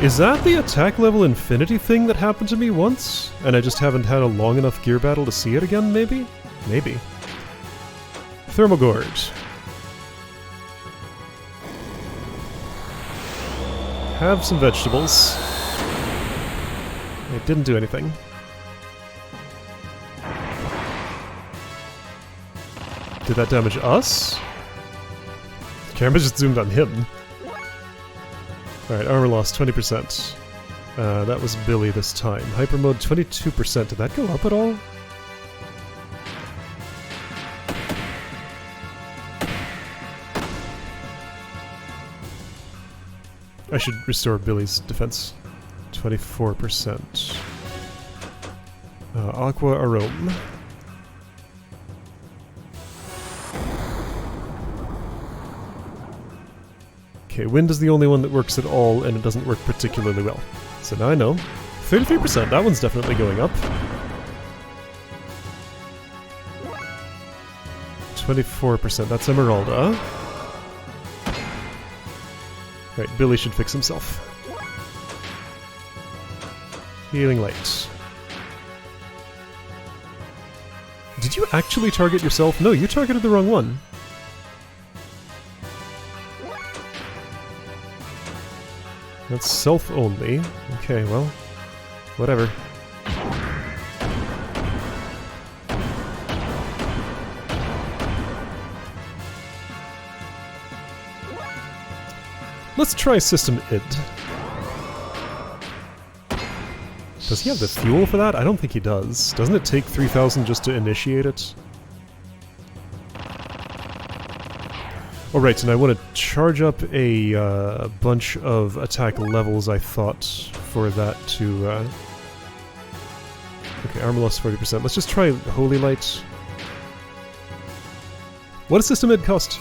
Is that the attack level infinity thing that happened to me once? And I just haven't had a long enough gear battle to see it again, maybe? Maybe. Thermal Gorge. Have some vegetables. It didn't do anything. Did that damage us? The camera just zoomed on him. Alright, armor loss 20%. That was Billy this time. Hyper mode 22%. Did that go up at all? I should restore Billy's defense. 24%. Aqua Arome. Okay, wind is the only one that works at all, and it doesn't work particularly well. So now I know. 33%, that one's definitely going up. 24%, that's Emeralda. Right, Billy should fix himself. Healing Light. Did you actually target yourself? No, you targeted the wrong one. That's self-only. Okay, well, whatever. Let's try System ID. Does he have the fuel for that? I don't think he does. Doesn't it take 3,000 just to initiate it? Oh right, and I want to charge up a bunch of attack levels, I thought, for that to... Okay, armor loss 40%. Let's just try Holy Light. What does System ID cost?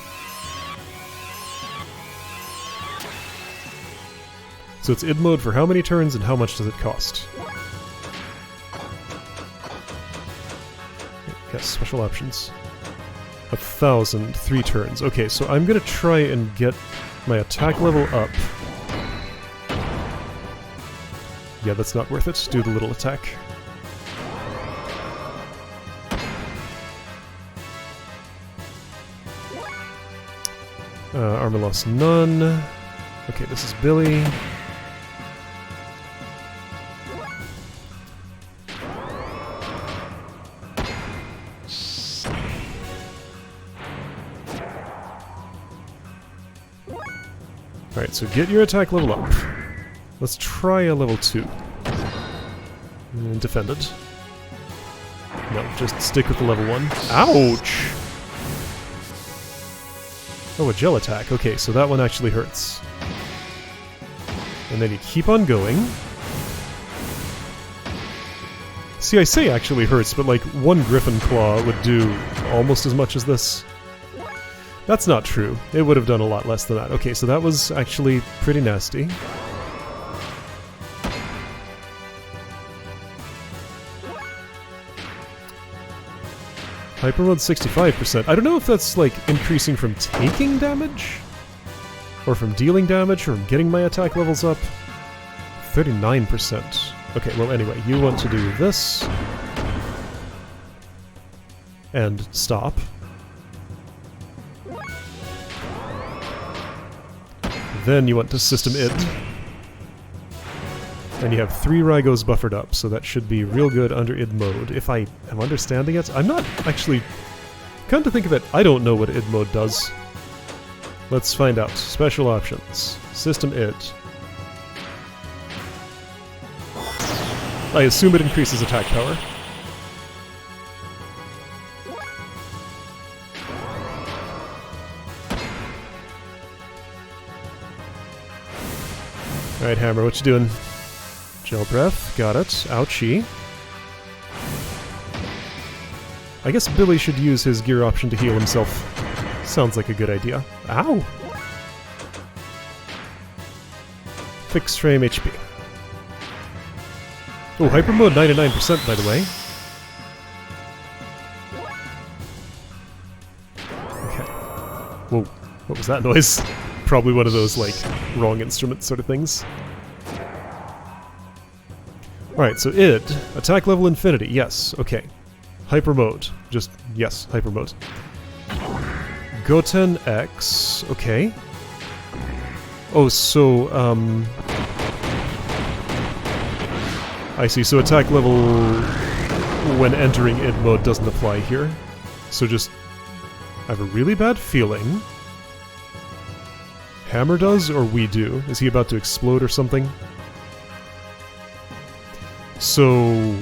So it's ID mode for how many turns and how much does it cost? Yes, special options. 1,000, 3 turns. Okay, so I'm gonna try and get my attack level up. Yeah, that's not worth it. Do the little attack. Armor loss none. Okay, this is Billy. Alright, so get your attack level up. Let's try a level 2. And defend it. No, just stick with the level 1. Ouch! Oh, a gel attack. Okay, so that one actually hurts. And then you keep on going. See, I say actually hurts, but like one Griffin Claw would do almost as much as this. That's not true. It would have done a lot less than that. Okay, so that was actually pretty nasty. Hyper mode 65%. I don't know if that's like increasing from taking damage? Or from dealing damage, or from getting my attack levels up. 39%. Okay, well anyway, you want to do this. And stop. Then you want to System ID. And you have 3 Rygos buffered up, so that should be real good under ID mode. If I am understanding it, I'm not actually... Come to think of it, I don't know what ID mode does. Let's find out. Special options. System ID. I assume it increases attack power. Alright, Hammer, what you doing? Gel Breath, got it. Ouchie. I guess Billy should use his gear option to heal himself. Sounds like a good idea. Ow! Fixed frame HP. Oh, Hyper Mode 99% by the way. Okay. Whoa, what was that noise? Probably one of those, like, wrong instrument sort of things. Alright, so ID. Attack level infinity, yes, okay. Hyper mode, just, yes, hyper mode. Goten X, okay. Oh, so, I see, so attack level when entering ID mode doesn't apply here. So just, I have a really bad feeling. Hammer does or we do. Is he about to explode or something? So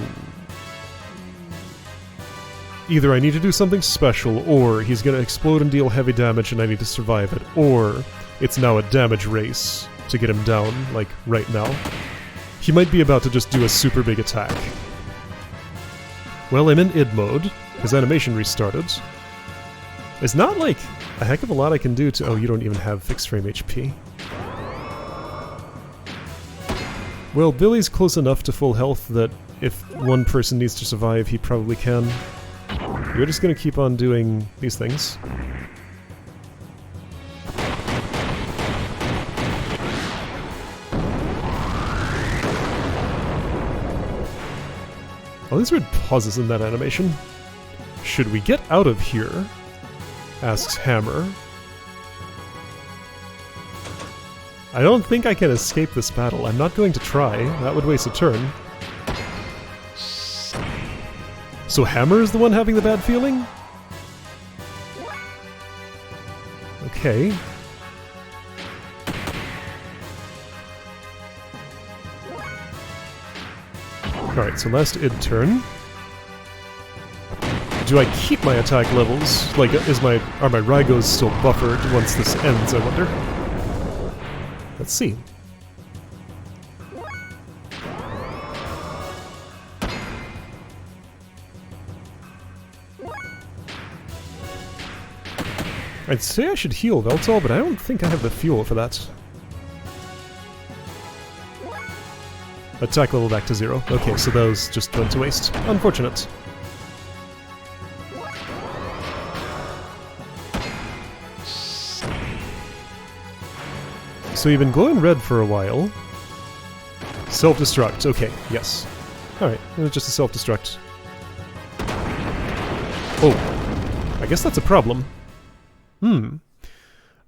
either I need to do something special, or he's going to explode and deal heavy damage and I need to survive it, or it's now a damage race to get him down, like right now. He might be about to just do a super big attack. Well, I'm in id mode. His animation restarted. It's not like a heck of a lot I can do to... Oh, you don't even have fixed frame HP. Well, Billy's close enough to full health that if one person needs to survive, he probably can. We're just gonna keep on doing these things. Oh, there's weird pauses in that animation. Should we get out of here? Asks Hammer. I don't think I can escape this battle. I'm not going to try. That would waste a turn. So Hammer is the one having the bad feeling? Okay. Alright, so last id turn. Do I keep my attack levels? Like, are my Rygos still buffered once this ends, I wonder? Let's see. I'd say I should heal Veltal, but I don't think I have the fuel for that. Attack level back to 0. Okay, so those just went to waste. Unfortunate. So you've been glowing red for a while. Self-destruct. Okay, yes. Alright, it was just a self-destruct. Oh, I guess that's a problem.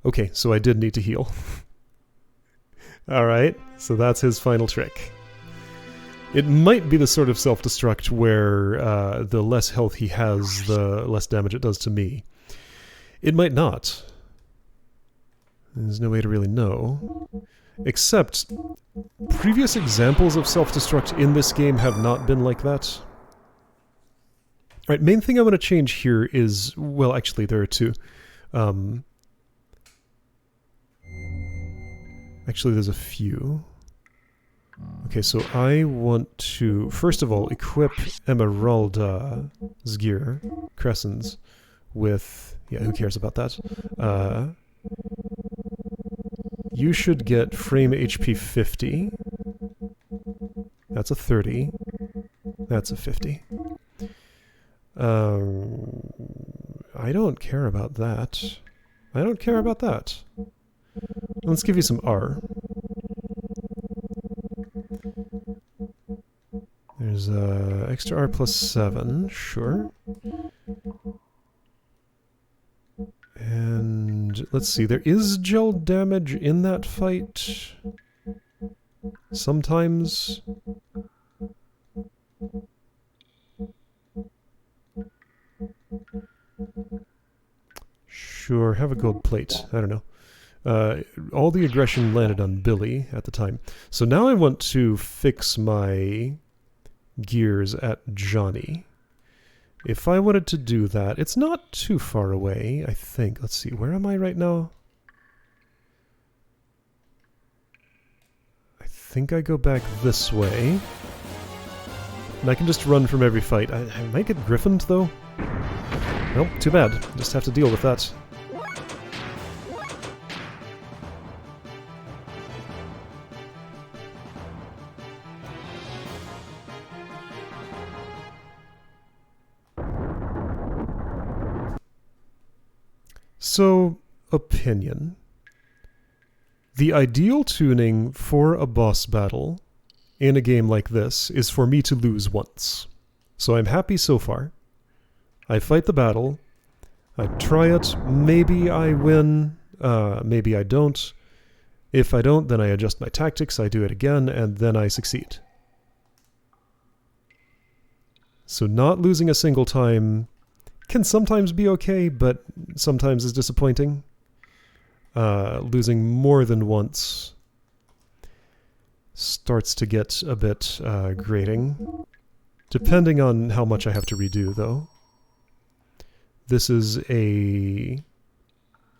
Okay, so I did need to heal. Alright, so that's his final trick. It might be the sort of self-destruct where the less health he has, the less damage it does to me. It might not. There's no way to really know. Except, previous examples of self-destruct in this game have not been like that. Alright, main thing I want to change here is... Well, actually, there are two. Actually, there's a few. Okay, so I want to, first of all, equip Emeralda's gear, Crescent's, with... Yeah, who cares about that? You should get frame HP 50. That's a 30. That's a 50. I don't care about that. I don't care about that. Let's give you some R. There's extra R plus 7, sure. And let's see, there is gel damage in that fight. Sometimes. Sure, have a gold plate. I don't know. All the aggression landed on Billy at the time. So now I want to fix my gears at Johnny. If I wanted to do that, it's not too far away, I think. Let's see, where am I right now? I think I go back this way. And I can just run from every fight. I might get griffined, though. Nope, too bad. Just have to deal with that. So, opinion. The ideal tuning for a boss battle in a game like this is for me to lose once. So I'm happy so far. I fight the battle, I try it, maybe I win, maybe I don't. If I don't, then I adjust my tactics, I do it again, and then I succeed. So not losing a single time can sometimes be okay, but sometimes is disappointing. losing more than once starts to get a bit grating. Depending on how much I have to redo, though. This is a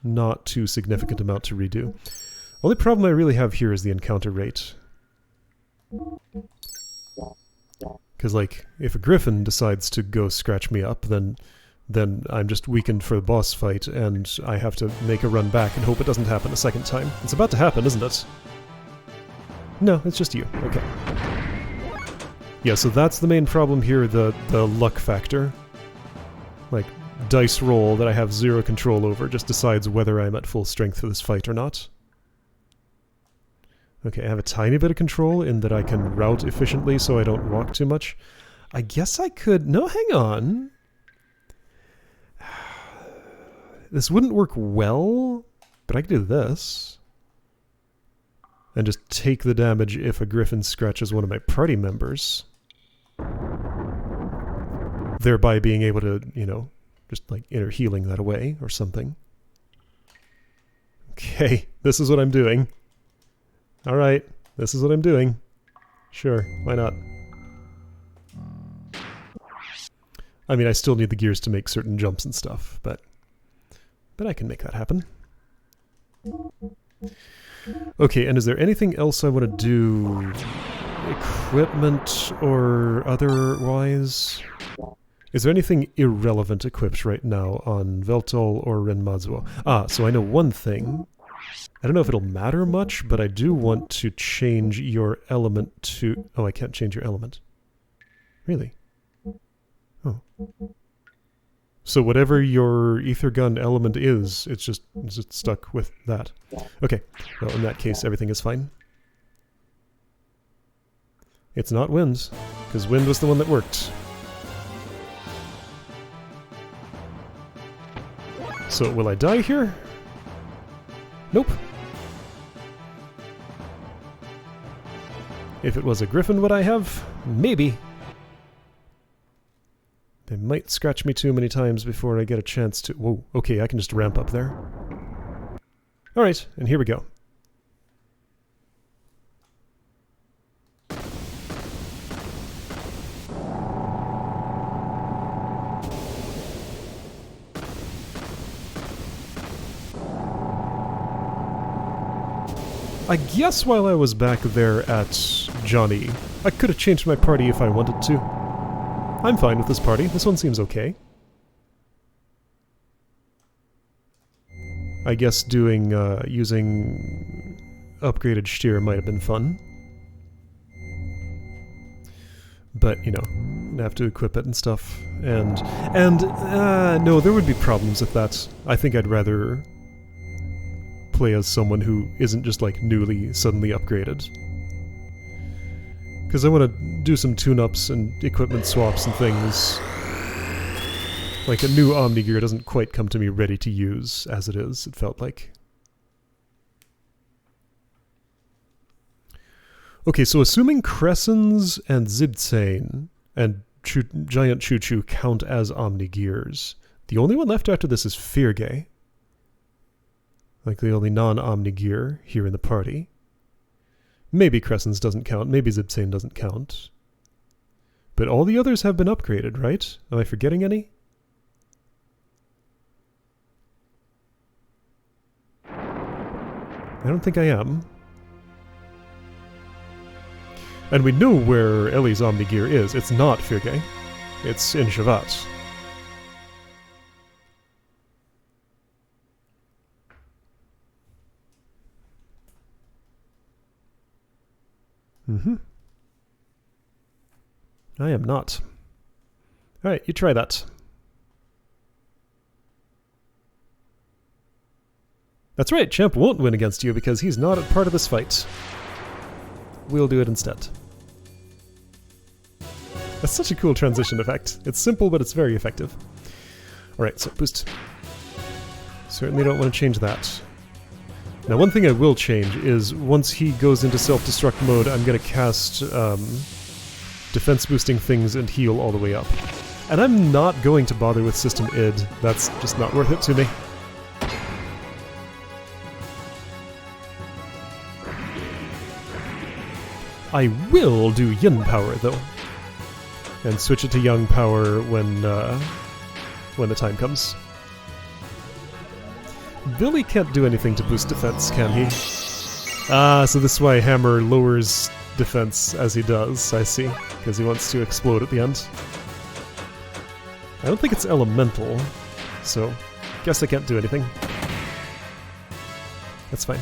not too significant amount to redo. Only problem I really have here is the encounter rate. Because, like, if a griffin decides to go scratch me up, then I'm just weakened for the boss fight, and I have to make a run back and hope it doesn't happen a second time. It's about to happen, isn't it? No, it's just you. Okay. Yeah, so that's the main problem here, the luck factor. Like, dice roll that I have zero control over just decides whether I'm at full strength for this fight or not. Okay, I have a tiny bit of control in that I can route efficiently so I don't walk too much. I guess I could... No, hang on. This wouldn't work well, but I could do this. And just take the damage if a griffin scratches one of my party members. Thereby being able to, you know, just like inner healing that away or something. Okay, this is what I'm doing. Alright, this is what I'm doing. Sure, why not? I mean, I still need the gears to make certain jumps and stuff, but I can make that happen. Okay, and is there anything else I want to do? Equipment or otherwise? Is there anything irrelevant equipped right now on Veltol or Renmazuo? Ah, so I know one thing. I don't know if it'll matter much, but I do want to change your element to... Oh, I can't change your element. Really? Oh. So whatever your ether gun element is, it's just stuck with that. Okay, well in that case everything is fine. It's not wind, because wind was the one that worked. So will I die here? Nope. If it was a griffin, would I have? Maybe. They might scratch me too many times before I get a chance to... Whoa, okay, I can just ramp up there. Alright, and here we go. I guess while I was back there at Johnny, I could have changed my party if I wanted to. I'm fine with this party. This one seems okay. I guess doing, using upgraded steer might have been fun. But, you know, I'd have to equip it and stuff. And no, there would be problems with that. I think I'd rather play as someone who isn't just, like, newly, suddenly upgraded. Because I want to do some tune-ups and equipment swaps and things. Like, a new Omni gear doesn't quite come to me ready to use, as it is, it felt like. Okay, so assuming Cressons and Zibtsane and Giant Choo-Choo count as Omni gears, the only one left after this is Firge. Like the only non-Omni gear here in the party. Maybe Cressons doesn't count, maybe Zibtsane doesn't count. But all the others have been upgraded, right? Am I forgetting any? I don't think I am. And we know where Elly's Omni gear is. It's not Firge. It's in Shavat. Mm-hmm. I am not. Alright, you try that. That's right, Champ won't win against you because he's not a part of this fight. We'll do it instead. That's such a cool transition effect. It's simple, but it's very effective. Alright, so boost. Certainly don't want to change that. Now, one thing I will change is once he goes into self-destruct mode, I'm going to cast defense-boosting things and heal all the way up. And I'm not going to bother with System ID. That's just not worth it to me. I will do yin power, though. And switch it to yang power when the time comes. Billy can't do anything to boost defense, can he? Ah, so this is why Hammer lowers defense as he does, I see. Because he wants to explode at the end. I don't think it's elemental, so guess I can't do anything. That's fine.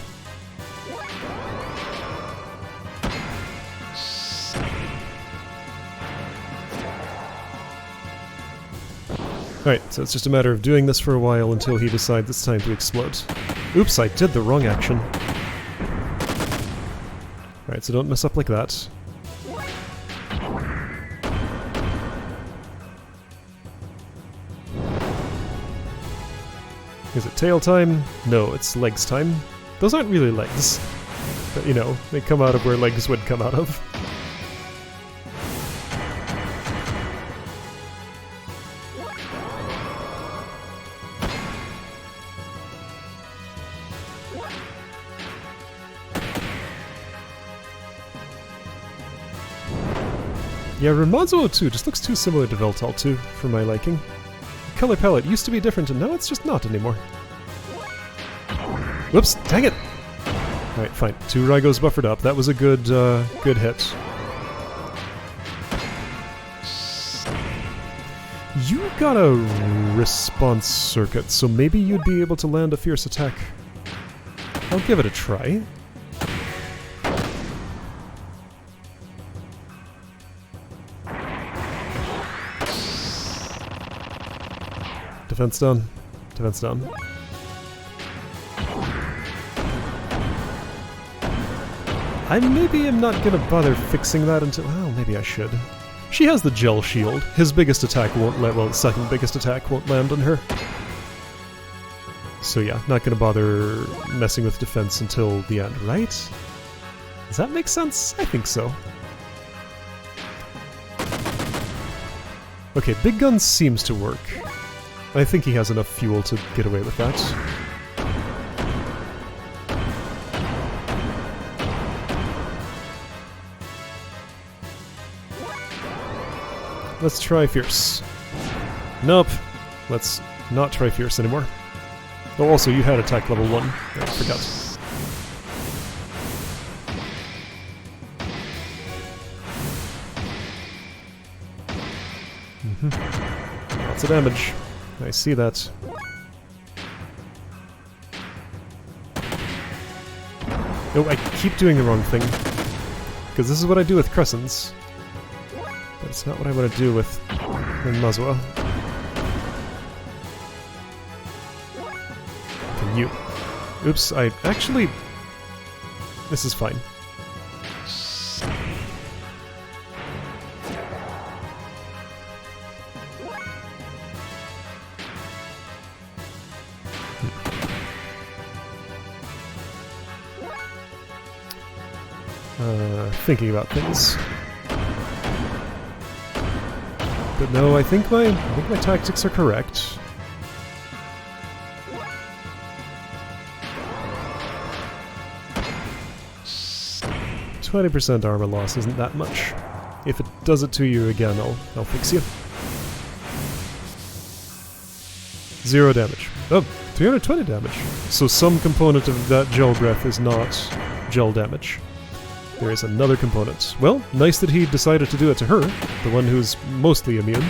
Alright, so it's just a matter of doing this for a while until he decides it's time to explode. Oops, I did the wrong action. Alright, so don't mess up like that. Is it tail time? No, it's legs time. Those aren't really legs. But, you know, they come out of where legs would come out of. Yeah, Ramazo 2 just looks too similar to Veltal 2 for my liking. The color palette used to be different and now it's just not anymore. Whoops, dang it! Alright, fine. 2 Rygos buffered up. That was a good hit. You got a response circuit, so maybe you'd be able to land a fierce attack. I'll give it a try. Defense down. Defense down. I maybe am not gonna bother fixing that until... well, maybe I should. She has the gel shield. His biggest attack won't land... well, the second biggest attack won't land on her. So yeah, not gonna bother messing with defense until the end, right? Does that make sense? I think so. Okay, big gun seems to work. I think he has enough fuel to get away with that. Let's try Fierce. Nope. Let's not try Fierce anymore. Oh, also, you had attack level 1. I forgot. Lots of damage. I see that. No, I keep doing the wrong thing. Because this is what I do with Crescents. But it's not what I want to do with Mazua. Can you... oops, I actually... this is fine. Thinking about things. But no, I think my tactics are correct. %20 armor loss isn't that much. If it does it to you again, I'll fix you. 0 damage. Oh, 320 damage. So some component of that gel breath is not gel damage. There is another component. Well, nice that he decided to do it to her, the one who's mostly immune.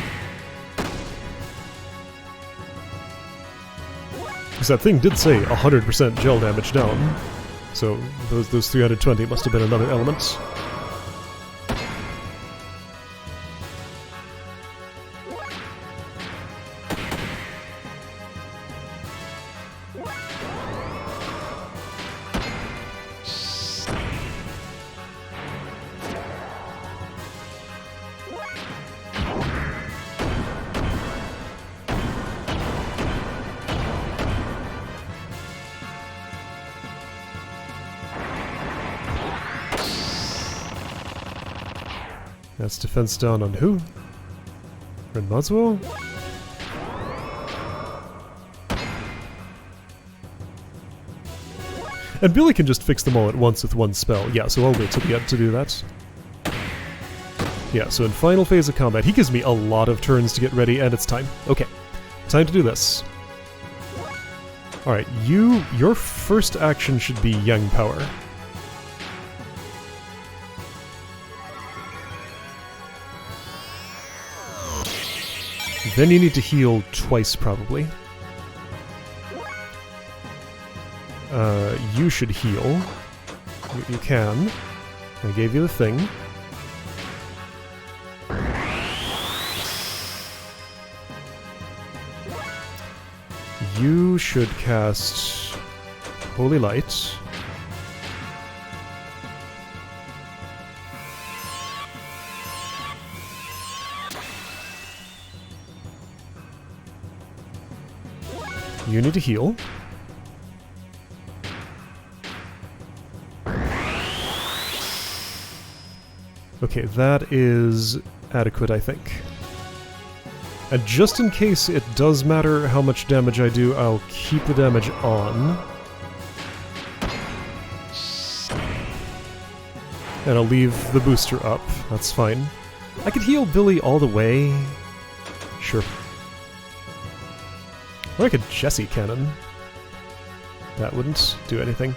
Because that thing did say 100% gel damage down, so those 320 must have been another element. That's defense down on who? Renmazuo? And Billy can just fix them all at once with one spell. Yeah, so I'll wait till the end to do that. Yeah, so in final phase of combat, he gives me a lot of turns to get ready, and it's time. Okay, time to do this. Alright, your first action should be Yang Power. Then you need to heal twice, probably. You should heal. You can. I gave you the thing. You should cast Holy Light. You need to heal. Okay, that is adequate, I think. And just in case it does matter how much damage I do, I'll keep the damage on. And I'll leave the booster up. That's fine. I could heal Billy all the way. Sure. Or I could Jessie Cannon. That wouldn't do anything.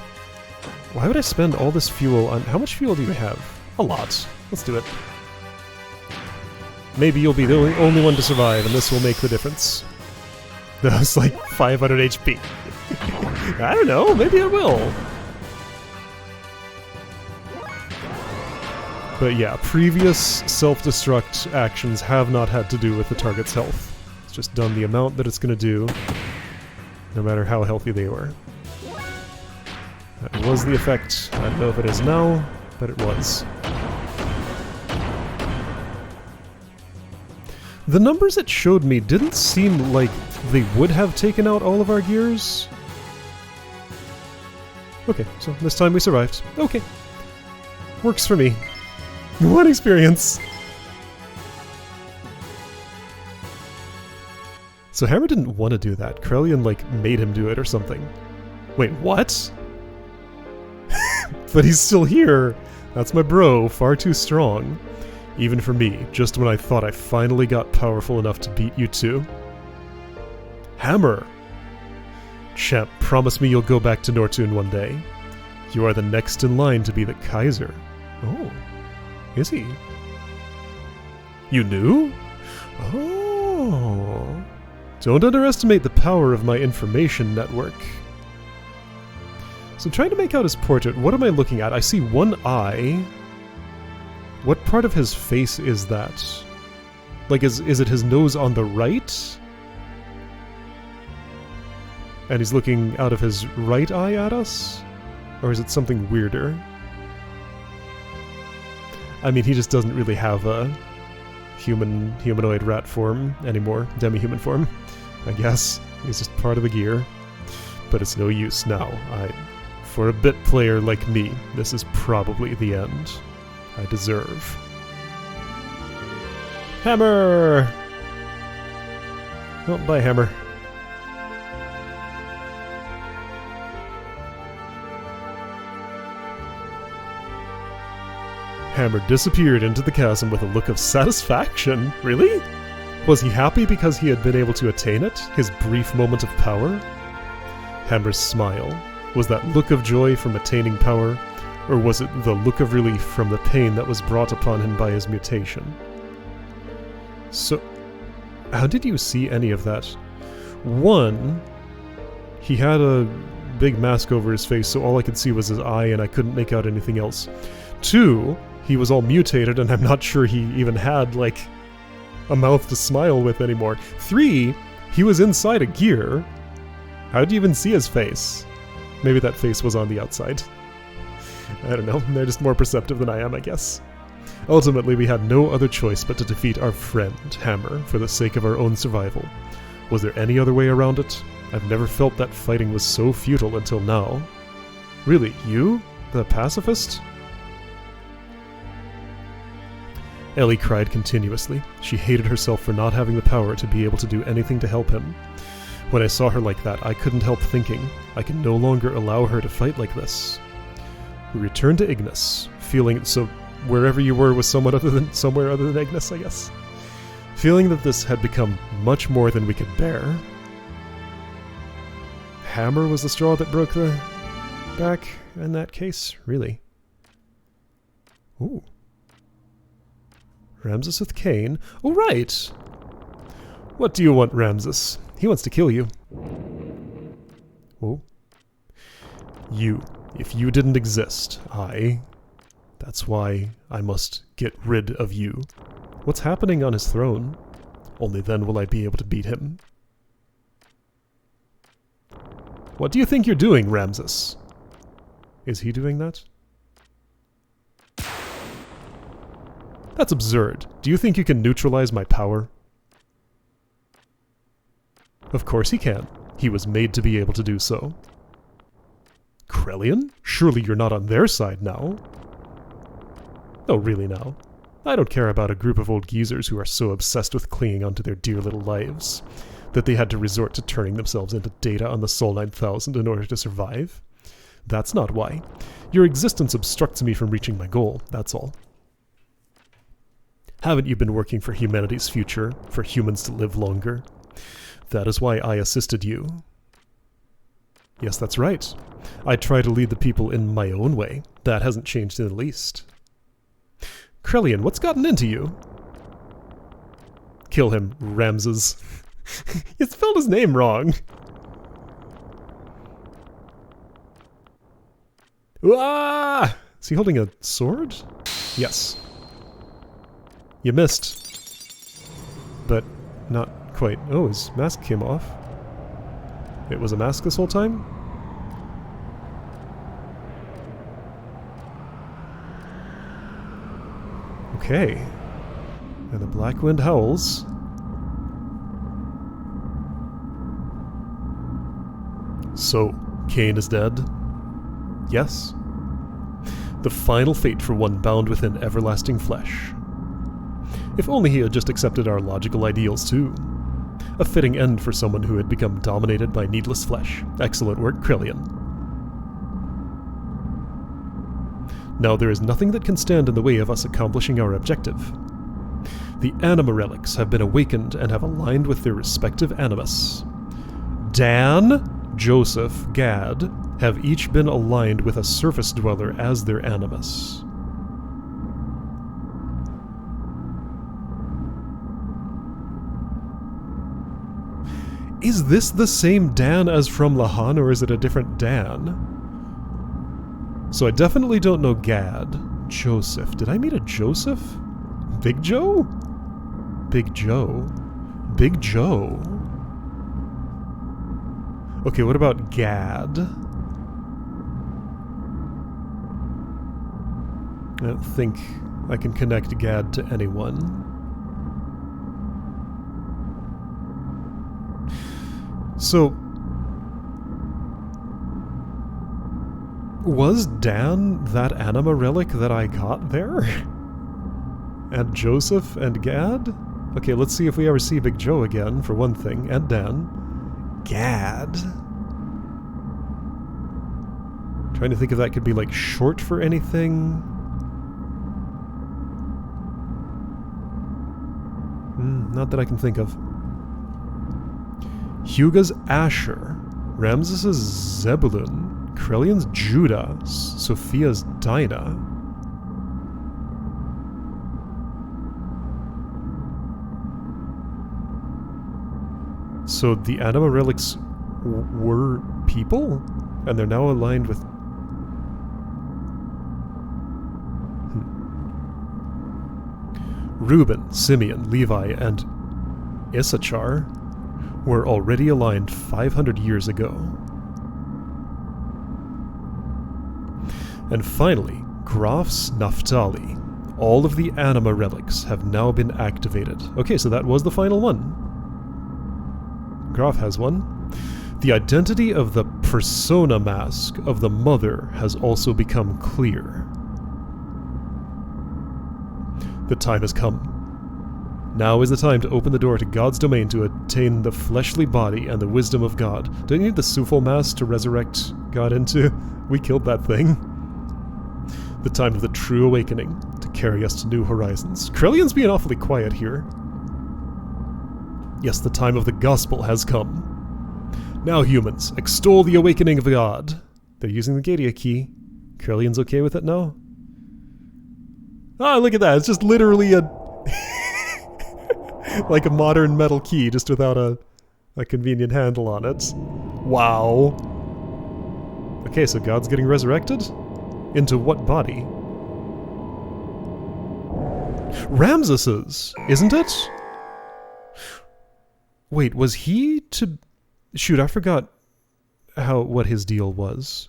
Why would I spend all this fuel on... How much fuel do you have? A lot. Let's do it. Maybe you'll be the only one to survive, and this will make the difference. That was like 500 HP. I don't know, maybe it will. But yeah, previous self-destruct actions have not had to do with the target's health. It's just done the amount that it's going to do, no matter how healthy they were. That was the effect. I don't know if it is now, but it was. The numbers it showed me didn't seem like they would have taken out all of our gears. Okay, so this time we survived. Okay. Works for me. One experience! So Hammer didn't want to do that. Krellian, like, made him do it or something. Wait, what? But he's still here! That's my bro, far too strong. Even for me, just when I thought I finally got powerful enough to beat you two. Hammer! Champ, promise me you'll go back to Nortun one day. You are the next in line to be the Kaiser. Oh, is he? You knew? Oh. Don't underestimate the power of my information network. So trying to make out his portrait, what am I looking at? I see one eye. What part of his face is that? Like, is it his nose on the right? And he's looking out of his right eye at us? Or is it something weirder? I mean, he just doesn't really have a humanoid rat form anymore. Demi-human form, I guess. He's just part of the gear. But it's no use now. For a bit player like me, this is probably the end. I deserve. Hammer! Oh, bye, Hammer. Hammer disappeared into the chasm with a look of satisfaction. Really? Was he happy because he had been able to attain it? His brief moment of power? Hammer's smile. Was that look of joy from attaining power? Or was it the look of relief from the pain that was brought upon him by his mutation? So, how did you see any of that? One, he had a big mask over his face, so all I could see was his eye and I couldn't make out anything else. Two, he was all mutated and I'm not sure he even had, like, a mouth to smile with anymore. Three, he was inside a gear. How did you even see his face? Maybe that face was on the outside. I don't know, they're just more perceptive than I am, I guess. Ultimately, we had no other choice but to defeat our friend, Hammer, for the sake of our own survival. Was there any other way around it? I've never felt that fighting was so futile until now. Really, you? The pacifist? Elly cried continuously. She hated herself for not having the power to be able to do anything to help him. When I saw her like that, I couldn't help thinking, I can no longer allow her to fight like this. We returned to Ignis, feeling so wherever you were was somewhere other than Ignis, I guess. Feeling that this had become much more than we could bear. Hammer was the straw that broke the back in that case, really. Ooh. Ramses with Cain. Oh, right! What do you want, Ramses? He wants to kill you. Oh. You. If you didn't exist, that's why I must get rid of you. What's happening on his throne? Only then will I be able to beat him. What do you think you're doing, Ramses? Is he doing that? That's absurd. Do you think you can neutralize my power? Of course he can. He was made to be able to do so. Krelian? Surely you're not on their side now. Oh, really now? I don't care about a group of old geezers who are so obsessed with clinging onto their dear little lives that they had to resort to turning themselves into data on the Sol 9000 in order to survive. That's not why. Your existence obstructs me from reaching my goal, that's all. Haven't you been working for humanity's future, for humans to live longer? That is why I assisted you. Yes, that's right. I try to lead the people in my own way. That hasn't changed in the least. Krelian, what's gotten into you? Kill him, Ramses. You spelled his name wrong. Ah! Is he holding a sword? Yes. You missed. But not quite. Oh, his mask came off. It was a mask this whole time? Okay. And the black wind howls. So, Cain is dead? Yes. The final fate for one bound within everlasting flesh. If only he had just accepted our logical ideals too. A fitting end for someone who had become dominated by needless flesh. Excellent work, Krelian. Now there is nothing that can stand in the way of us accomplishing our objective. The Anima Relics have been awakened and have aligned with their respective animus. Dan, Joseph, Gad have each been aligned with a surface dweller as their animus. Is this the same Dan as from Lahan, or is it a different Dan? So I definitely don't know Gad. Joseph. Did I meet a Joseph? Big Joe? Big Joe. Big Joe. Okay, what about Gad? I don't think I can connect Gad to anyone. So, was Dan that Anima Relic that I got there? And Joseph and Gad? Okay, let's see if we ever see Big Joe again, for one thing, and Dan. Gad? Trying to think if that could be, like, short for anything. Not that I can think of. Huga's Asher, Ramses' Zebulun, Krelian's Judah, Sophia's Diener. So the Anima Relics were people? And they're now aligned with... Reuben, Simeon, Levi, and Issachar were already aligned 500 years ago. And finally, Graf's Naphtali. All of the Anima Relics have now been activated. Okay, so that was the final one. Graf has one. The identity of the persona mask of the Mother has also become clear. The time has come. Now is the time to open the door to God's domain to attain the fleshly body and the wisdom of God. Don't you need the Sufal mask to resurrect God into? We killed that thing. The time of the true awakening, to carry us to new horizons. Krellion's being awfully quiet here. Yes, the time of the gospel has come. Now, humans, extol the awakening of God. They're using the Gadia key. Krellion's okay with it now? Ah, look at that. It's just literally a... like a modern metal key, just without a convenient handle on it. Wow. Okay, so God's getting resurrected? Into what body? Ramses's, isn't it? Wait, was he to... Shoot, I forgot what his deal was.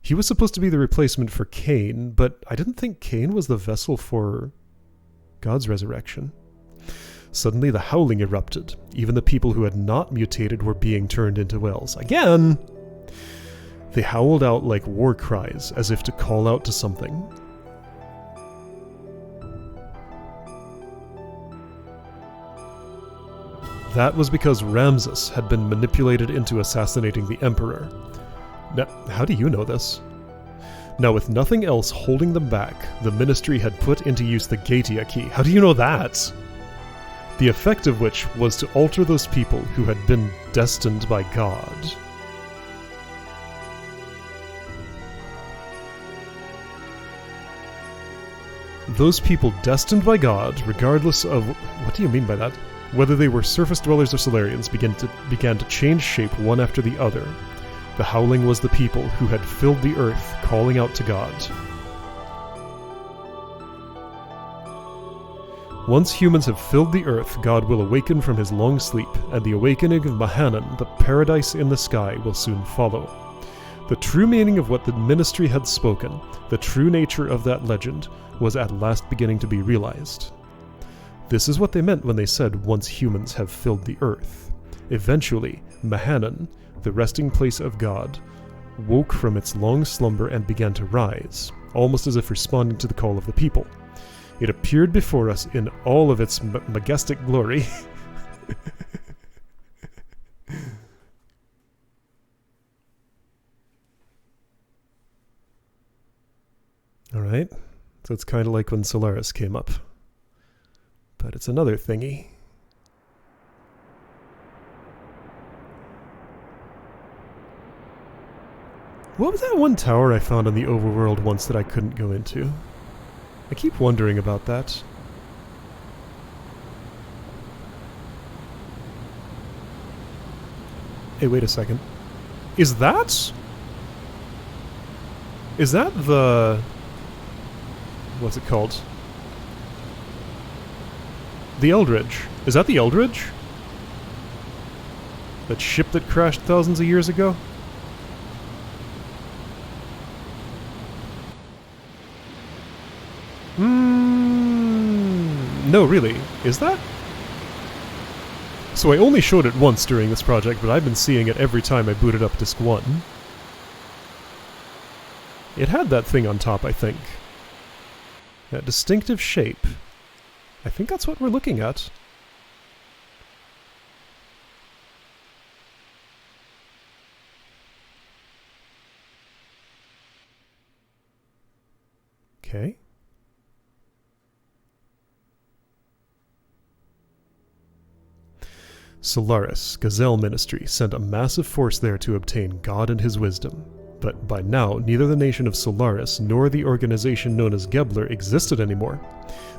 He was supposed to be the replacement for Cain, but I didn't think Cain was the vessel for God's resurrection. Suddenly the howling erupted. Even the people who had not mutated were being turned into wells. Again! They howled out like war cries, as if to call out to something. That was because Ramses had been manipulated into assassinating the emperor. Now, how do you know this? Now, with nothing else holding them back, the ministry had put into use the Gatia key. How do you know that? The effect of which was to alter those people who had been destined by God. Those people destined by God, regardless of... What do you mean by that? Whether they were surface dwellers or Solarians, began to change shape one after the other. The howling was the people who had filled the earth, calling out to God. Once humans have filled the earth, God will awaken from his long sleep, and the awakening of Mahanan, the paradise in the sky, will soon follow. The true meaning of what the ministry had spoken, the true nature of that legend, was at last beginning to be realized. This is what they meant when they said, once humans have filled the earth. Eventually, Mahanan, the resting place of God, woke from its long slumber and began to rise, almost as if responding to the call of the people. It appeared before us in all of its majestic glory. Alright, so it's kind of like when Solaris came up. But it's another thingy. What was that one tower I found on the overworld once that I couldn't go into? I keep wondering about that. Hey, wait a second. Is that the... What's it called? The Eldridge. Is that the Eldridge? That ship that crashed thousands of years ago? No, really. Is that? So I only showed it once during this project, but I've been seeing it every time I booted up Disk 1. It had that thing on top, I think. That distinctive shape. I think that's what we're looking at. Okay. Solaris, Gazelle Ministry, sent a massive force there to obtain God and his wisdom. But by now, neither the nation of Solaris nor the organization known as Gebler existed anymore.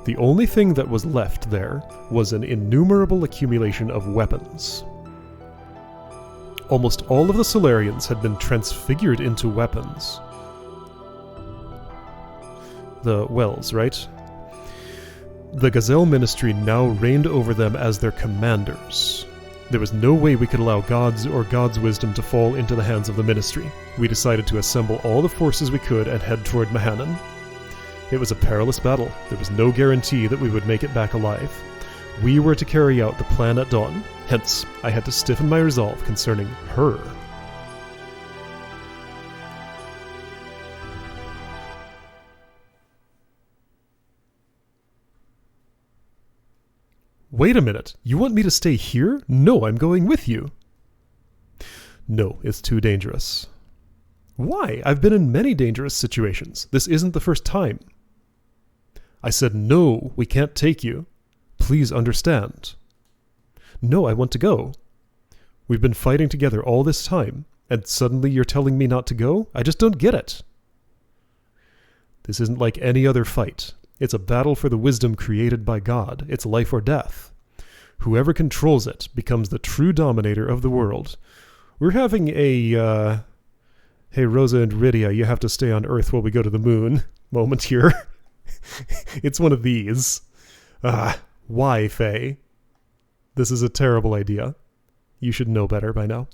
The only thing that was left there was an innumerable accumulation of weapons. Almost all of the Solarians had been transfigured into weapons. The Wells, right? The Gazelle Ministry now reigned over them as their commanders. There was no way we could allow God's or God's wisdom to fall into the hands of the Ministry. We decided to assemble all the forces we could and head toward Mahanan. It was a perilous battle. There was no guarantee that we would make it back alive. We were to carry out the plan at dawn. Hence, I had to stiffen my resolve concerning her. Wait a minute, you want me to stay here? No, I'm going with you. No, it's too dangerous. Why? I've been in many dangerous situations. This isn't the first time. I said, no, we can't take you. Please understand. No, I want to go. We've been fighting together all this time, and suddenly you're telling me not to go? I just don't get it. This isn't like any other fight. It's a battle for the wisdom created by God. It's life or death. Whoever controls it becomes the true dominator of the world. We're having a, hey, Rosa and Rydia, you have to stay on Earth while we go to the moon moment here. It's one of these. Why, Faye? This is a terrible idea. You should know better by now.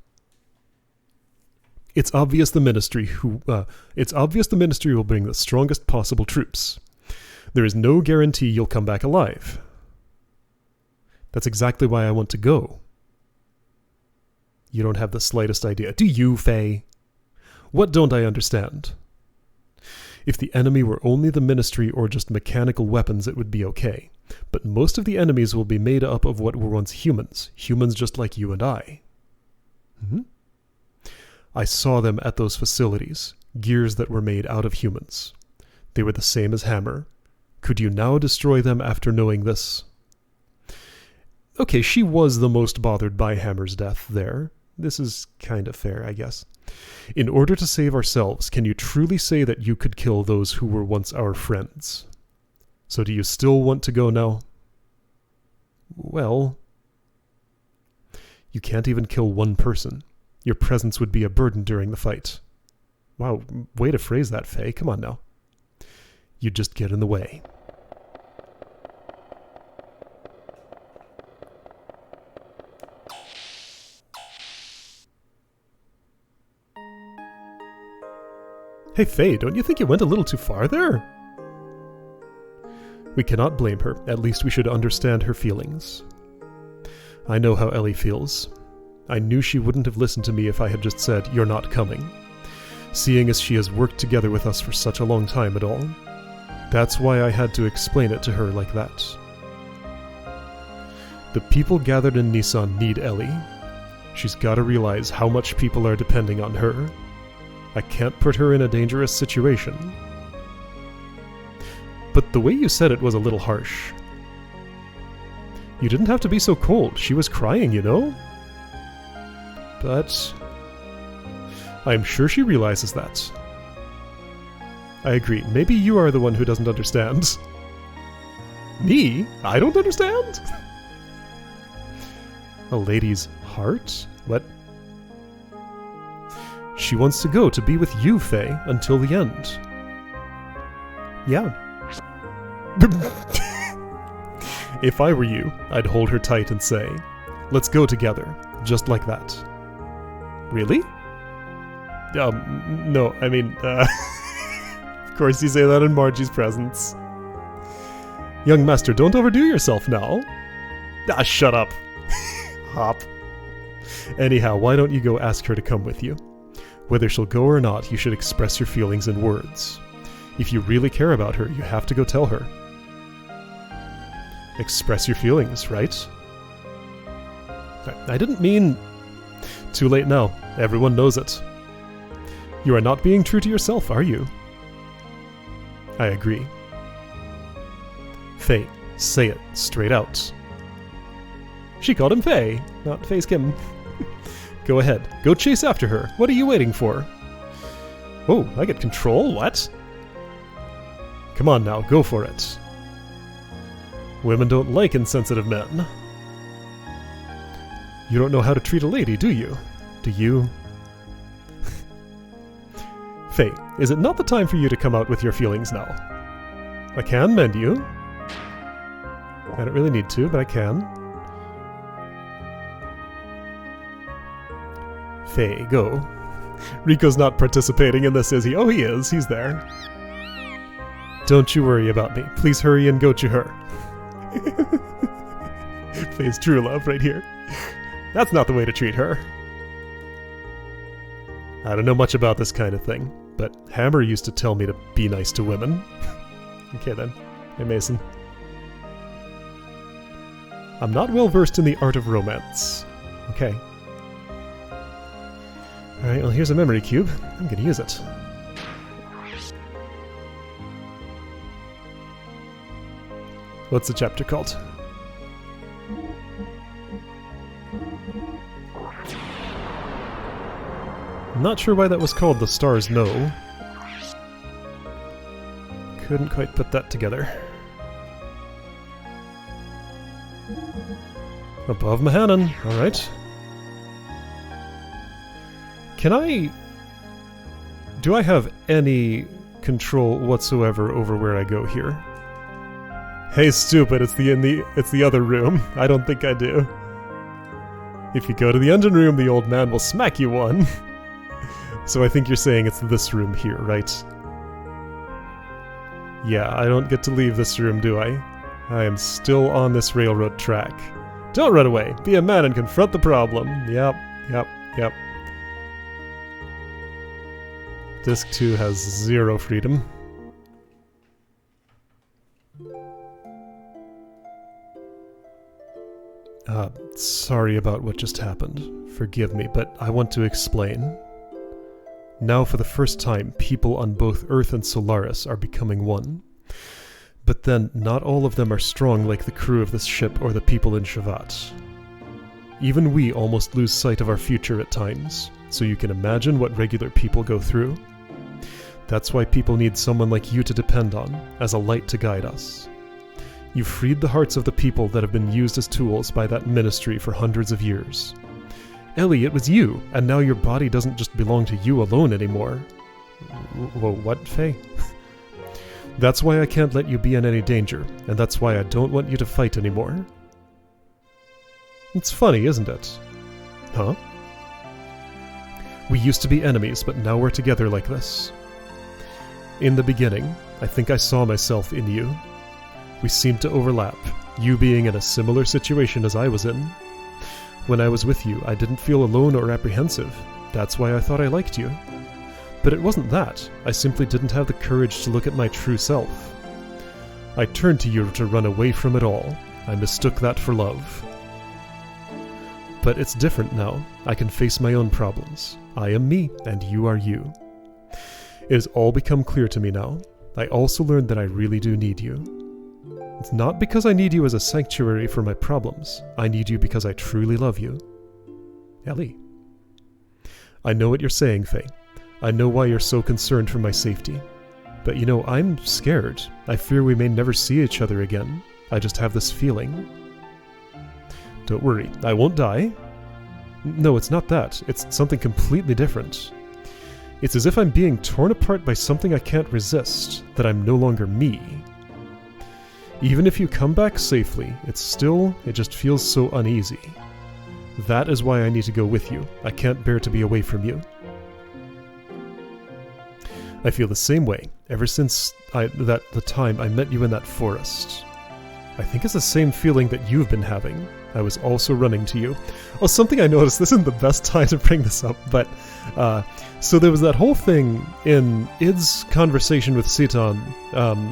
It's obvious the ministry will bring the strongest possible troops. There is no guarantee you'll come back alive. That's exactly why I want to go. You don't have the slightest idea. Do you, Faye? What don't I understand? If the enemy were only the ministry or just mechanical weapons, it would be okay. But most of the enemies will be made up of what were once humans. Humans just like you and I. I saw them at those facilities. Gears that were made out of humans. They were the same as Hammer. Could you now destroy them after knowing this? Okay, she was the most bothered by Hammer's death there. This is kind of fair, I guess. In order to save ourselves, can you truly say that you could kill those who were once our friends? So do you still want to go now? Well, you can't even kill one person. Your presence would be a burden during the fight. Wow, way to phrase that, Faye. Come on now. You'd just get in the way. Hey, Faye, don't you think you went a little too far there? We cannot blame her. At least we should understand her feelings. I know how Elly feels. I knew she wouldn't have listened to me if I had just said, "You're not coming." Seeing as she has worked together with us for such a long time and all. That's why I had to explain it to her like that. The people gathered in Nissan need Elly. She's got to realize how much people are depending on her. I can't put her in a dangerous situation. But the way you said it was a little harsh. You didn't have to be so cold. She was crying, you know? But I'm sure she realizes that. I agree. Maybe you are the one who doesn't understand. Me? I don't understand? A lady's heart? What? She wants to go to be with you, Faye, until the end. Yeah. If I were you, I'd hold her tight and say, "Let's go together," just like that. Really? No, I mean, of course you say that in Margie's presence. Young master, don't overdo yourself now. Ah, shut up. Hop. Anyhow, why don't you go ask her to come with you? Whether she'll go or not, you should express your feelings in words. If you really care about her, you have to go tell her. Express your feelings, right? I didn't mean... Too late now. Everyone knows it. You are not being true to yourself, are you? I agree. Faye, say it straight out. She called him Faye, not Faye's Kim. Go ahead. Go chase after her. What are you waiting for? Oh, I get control? What? Come on now, go for it. Women don't like insensitive men. You don't know how to treat a lady, do you? Do you? Faye, is it not the time for you to come out with your feelings now? I can mend you. I don't really need to, but I can. Faye, go. Rico's not participating in this, is he? Oh, he is. He's there. Don't you worry about me. Please hurry and go to her. Faye's true love right here. That's not the way to treat her. I don't know much about this kind of thing, but Hammer used to tell me to be nice to women. Okay then. Hey, Mason. I'm not well versed in the art of romance. Okay. Alright, well here's a memory cube. I'm gonna use it. What's the chapter called? Not sure why that was called The Stars Know. Couldn't quite put that together. Above Mahanan, alright. Do I have any control whatsoever over where I go here? Hey stupid, it's the other room. I don't think I do. If you go to the engine room, the old man will smack you one. So I think you're saying it's this room here, right? Yeah, I don't get to leave this room, do I? I am still on this railroad track. Don't run away. Be a man and confront the problem. Yep. Disc 2 has 0 freedom. Sorry about what just happened. Forgive me, but I want to explain. Now for the first time, people on both Earth and Solaris are becoming one. But then, not all of them are strong like the crew of this ship or the people in Shavat. Even we almost lose sight of our future at times, so you can imagine what regular people go through. That's why people need someone like you to depend on, as a light to guide us. You freed the hearts of the people that have been used as tools by that ministry for hundreds of years. Elly, it was you, and now your body doesn't just belong to you alone anymore. What, Faye? That's why I can't let you be in any danger, and that's why I don't want you to fight anymore. It's funny, isn't it? Huh? We used to be enemies, but now we're together like this. In the beginning, I think I saw myself in you. We seemed to overlap, you being in a similar situation as I was in. When I was with you, I didn't feel alone or apprehensive. That's why I thought I liked you. But it wasn't that. I simply didn't have the courage to look at my true self. I turned to you to run away from it all. I mistook that for love. But it's different now. I can face my own problems. I am me, and you are you. It has all become clear to me now. I also learned that I really do need you. It's not because I need you as a sanctuary for my problems. I need you because I truly love you. Elly. I know what you're saying, Faye. I know why you're so concerned for my safety. But you know, I'm scared. I fear we may never see each other again. I just have this feeling. Don't worry, I won't die. No, it's not that. It's something completely different. It's as if I'm being torn apart by something I can't resist, that I'm no longer me. Even if you come back safely, it just feels so uneasy. That is why I need to go with you. I can't bear to be away from you. I feel the same way, ever since the time I met you in that forest. I think it's the same feeling that you've been having. I was also running to you. Oh, something I noticed, this isn't the best time to bring this up, but, so there was that whole thing in Id's conversation with Citan,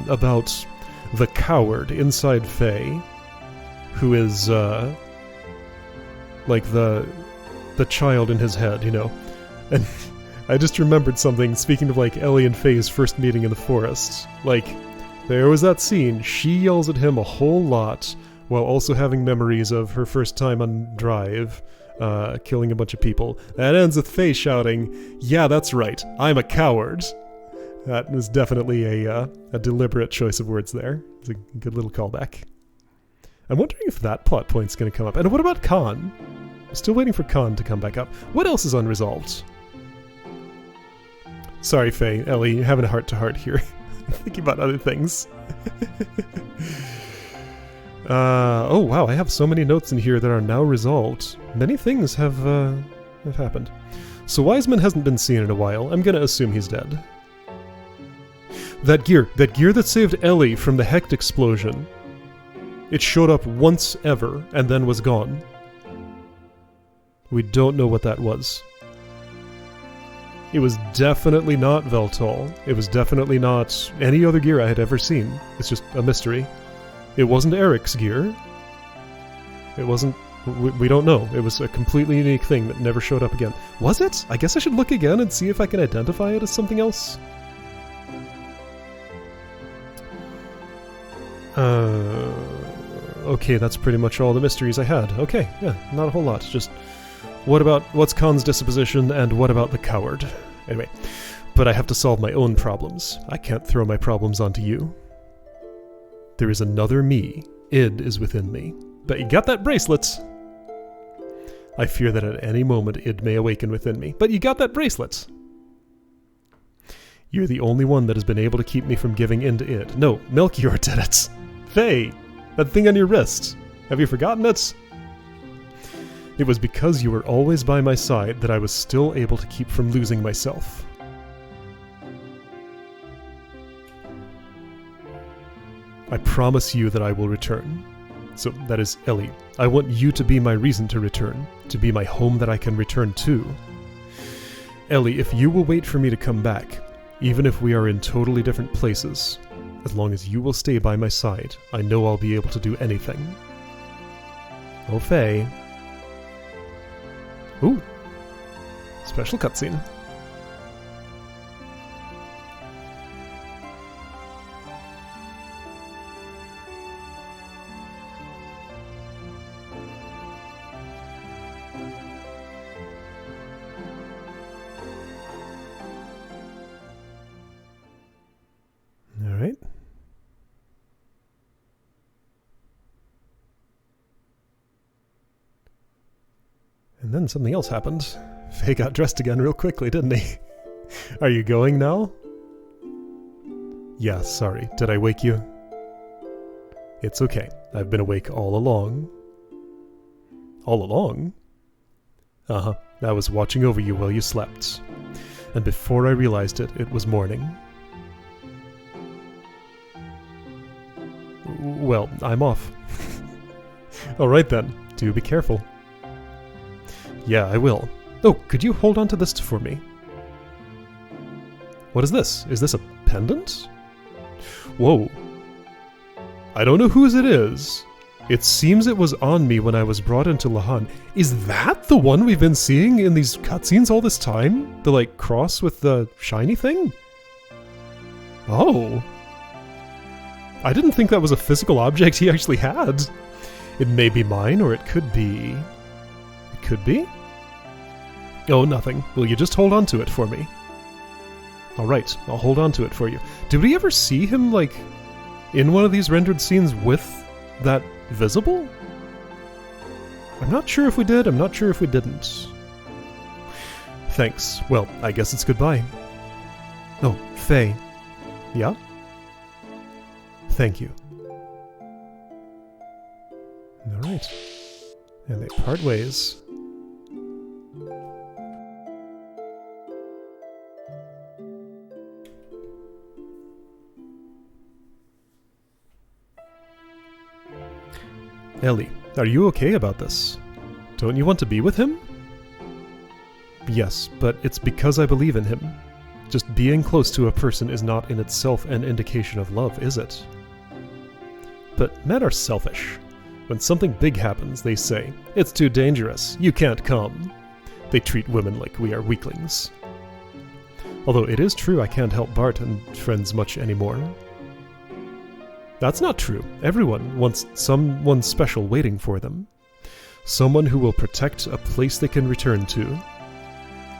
about the coward inside Faye, who is, like the child in his head, you know. And I just remembered something, speaking of, like, Elly and Faye's first meeting in the forest. Like, there was that scene, she yells at him a whole lot, while also having memories of her first time on Drive, killing a bunch of people. That ends with Faye shouting, "Yeah, that's right, I'm a coward." That was definitely a deliberate choice of words there. It's a good little callback. I'm wondering if that plot point's going to come up. And what about Khan? I'm still waiting for Khan to come back up. What else is unresolved? Sorry, Faye, Elly, you're having a heart-to-heart here. Thinking about other things. Oh wow, I have so many notes in here that are now resolved. Many things have happened. So Wiseman hasn't been seen in a while. I'm going to assume he's dead. That gear that saved Elly from the Hecht explosion, it showed up once ever and then was gone. We don't know what that was. It was definitely not Veltol. It was definitely not any other gear I had ever seen. It's just a mystery. It wasn't Eric's gear. It wasn't... We don't know. It was a completely unique thing that never showed up again. Was it? I guess I should look again and see if I can identify it as something else. Okay, that's pretty much all the mysteries I had. Okay, yeah, not a whole lot. Just, what's Khan's disposition, and what about the coward? Anyway, but I have to solve my own problems. I can't throw my problems onto you. There is another me. Id is within me. But you got that bracelet! I fear that at any moment Id may awaken within me. But you got that bracelet! You're the only one that has been able to keep me from giving in to Id. No, Melchior did it! Faye! That thing on your wrist! Have you forgotten it? It was because you were always by my side that I was still able to keep from losing myself. I promise you that I will return. So, that is Elly. I want you to be my reason to return, to be my home that I can return to. Elly, if you will wait for me to come back, even if we are in totally different places, as long as you will stay by my side, I know I'll be able to do anything. Oh, Faye. Ooh. Special cutscene. Alright. And then something else happened. Faye got dressed again real quickly, didn't he? Are you going now? Yeah, sorry. Did I wake you? It's okay. I've been awake all along. All along? Uh-huh. I was watching over you while you slept. And before I realized it, it was morning. Well, I'm off. Alright then. Do be careful. Yeah, I will. Oh, could you hold on to this for me? What is this? Is this a pendant? Whoa. I don't know whose it is. It seems it was on me when I was brought into Lahan. Is that the one we've been seeing in these cutscenes all this time? The, like, cross with the shiny thing? Oh. I didn't think that was a physical object he actually had. It may be mine, or it could be... It could be? Oh, nothing. Will you just hold on to it for me? Alright, I'll hold on to it for you. Did we ever see him, like, in one of these rendered scenes with that visible? I'm not sure if we did, I'm not sure if we didn't. Thanks. Well, I guess it's goodbye. Oh, Faye. Yeah? Thank you. Alright. And they part ways. Elly, are you okay about this? Don't you want to be with him? Yes, but it's because I believe in him. Just being close to a person is not in itself an indication of love, is it? But men are selfish. When something big happens, they say, "It's too dangerous, you can't come." They treat women like we are weaklings. Although it is true I can't help Bart and friends much anymore. That's not true. Everyone wants someone special waiting for them. Someone who will protect a place they can return to.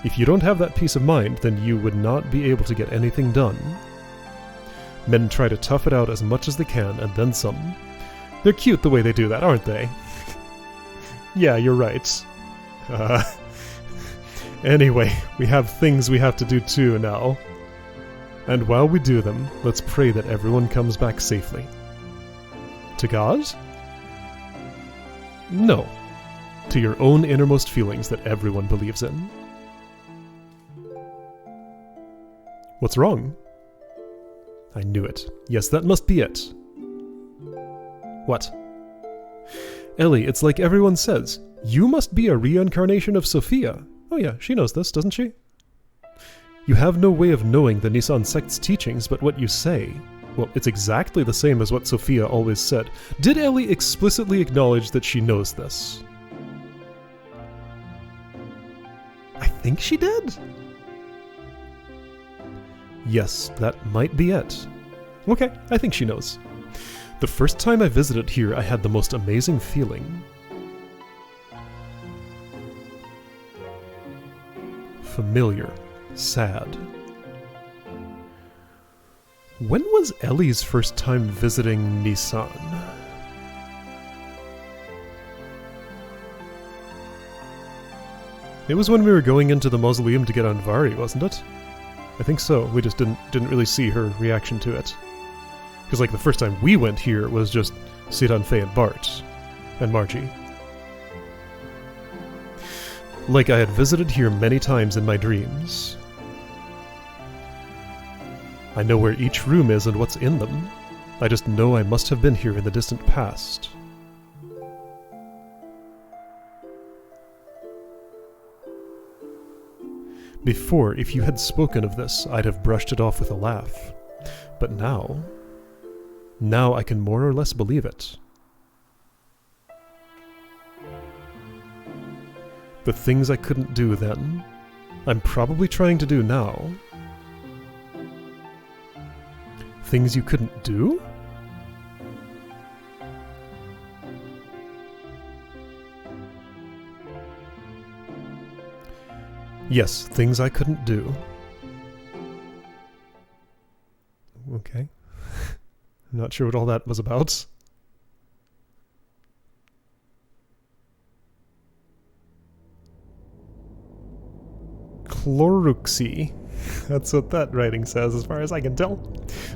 If you don't have that peace of mind, then you would not be able to get anything done. Men try to tough it out as much as they can, and then some. They're cute the way they do that, aren't they? Yeah, you're right. Anyway, we have things we have to do too now. And while we do them, let's pray that everyone comes back safely. To God? No. To your own innermost feelings that everyone believes in. What's wrong? I knew it. Yes, that must be it. What? Elly, it's like everyone says. You must be a reincarnation of Sophia. Oh yeah, she knows this, doesn't she? You have no way of knowing the Nissan sect's teachings, but what you say... Well, it's exactly the same as what Sophia always said. Did Elly explicitly acknowledge that she knows this? I think she did. Yes, that might be it. Okay, I think she knows. The first time I visited here, I had the most amazing feeling. Familiar. Sad. When was Elly's first time visiting Nissan? It was when we were going into the mausoleum to get Anvari, wasn't it? I think so. We just didn't really see her reaction to it. Because like the first time we went here was just Sidan, Faye, and Bart. And Margie. Like I had visited here many times in my dreams. I know where each room is and what's in them. I just know I must have been here in the distant past. Before, if you had spoken of this, I'd have brushed it off with a laugh. But now I can more or less believe it. The things I couldn't do then, I'm probably trying to do now. Things you couldn't do? Yes, things I couldn't do. Okay. I'm not sure what all that was about. Chloroxy. That's what that writing says, as far as I can tell.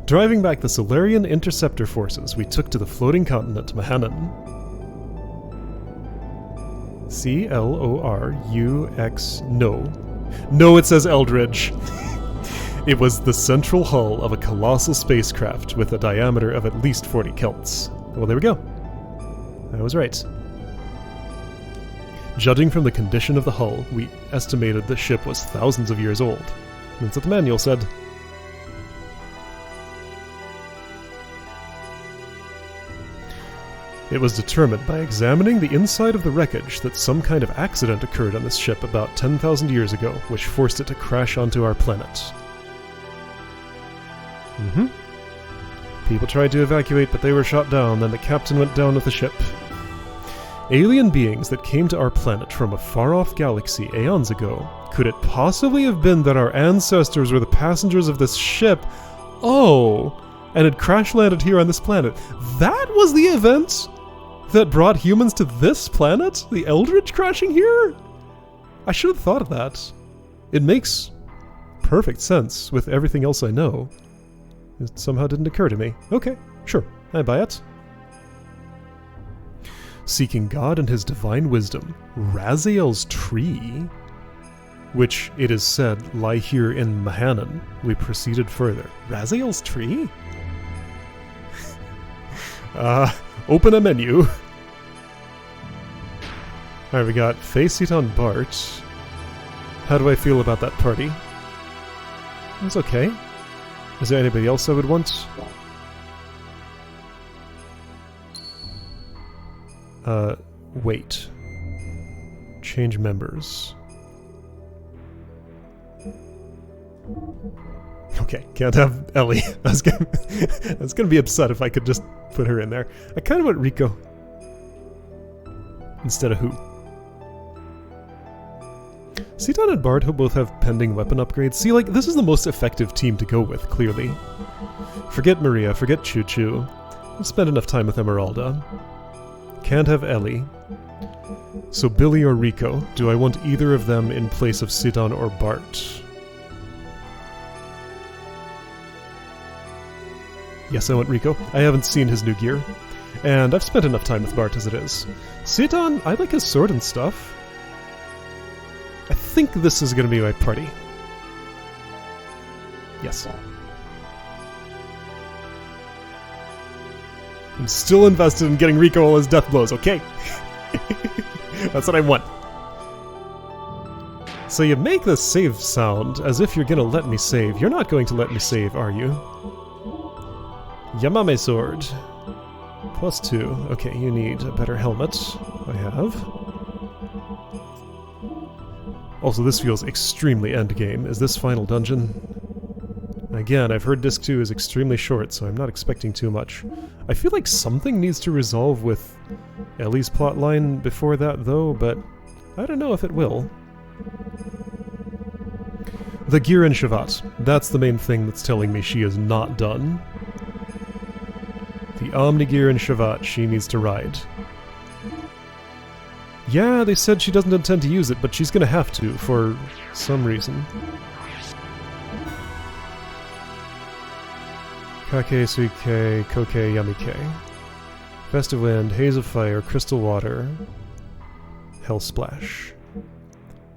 Driving back the Solarian interceptor forces, we took to the floating continent Mahanan. C-L-O-R-U-X... No, it says Eldridge. It was the central hull of a colossal spacecraft with a diameter of at least 40 kelts. Well, there we go. I was right. Judging from the condition of the hull, we estimated the ship was thousands of years old. That's what the manual said. It was determined by examining the inside of the wreckage that some kind of accident occurred on this ship about 10,000 years ago, which forced it to crash onto our planet. People tried to evacuate, but they were shot down, then the captain went down with the ship. Alien beings that came to our planet from a far-off galaxy aeons ago. Could it possibly have been that our ancestors were the passengers of this ship? Oh, and had crash-landed here on this planet. That was the event that brought humans to this planet? The Eldridge crashing here? I should have thought of that. It makes perfect sense with everything else I know. It somehow didn't occur to me. Okay, sure, I buy it. Seeking God and his divine wisdom, Raziel's tree, which it is said lie here in Mahanan, we proceeded further. Raziel's tree? Open a menu. Alright, we got Face It on Bart. How do I feel about that party? It's okay. Is there anybody else I would want? Wait. Change members. Okay, can't have Elly. I was gonna be upset if I could just put her in there. I kind of want Rico. Instead of who? Sidan and Bard both have pending weapon upgrades. See, like, this is the most effective team to go with, clearly. Forget Maria, forget Choo Choo. I've spent enough time with Emeralda. Can't have Elly. So Billy or Rico, do I want either of them in place of Sidan or Bart? Yes, I want Rico. I haven't seen his new gear. And I've spent enough time with Bart as it is. Sidan, I like his sword and stuff. I think this is going to be my party. Yes. I'm still invested in getting Rico all his death blows, okay? That's what I want. So you make the save sound as if you're going to let me save. You're not going to let me save, are you? Yamame sword. +2. Okay, you need a better helmet. I have. Also, this feels extremely endgame. Is this final dungeon? I Again, I've heard Disc 2 is extremely short, so I'm not expecting too much. I feel like something needs to resolve with Elly's plotline before that, though, but I don't know if it will. The gear in Shavat. That's the main thing that's telling me she is not done. The Omni gear in Shavat she needs to ride. Yeah, they said she doesn't intend to use it, but she's gonna have to, for some reason. Kake, Suike, Koke, Yamike. Festive Wind, Haze of Fire, Crystal Water, Hell Splash.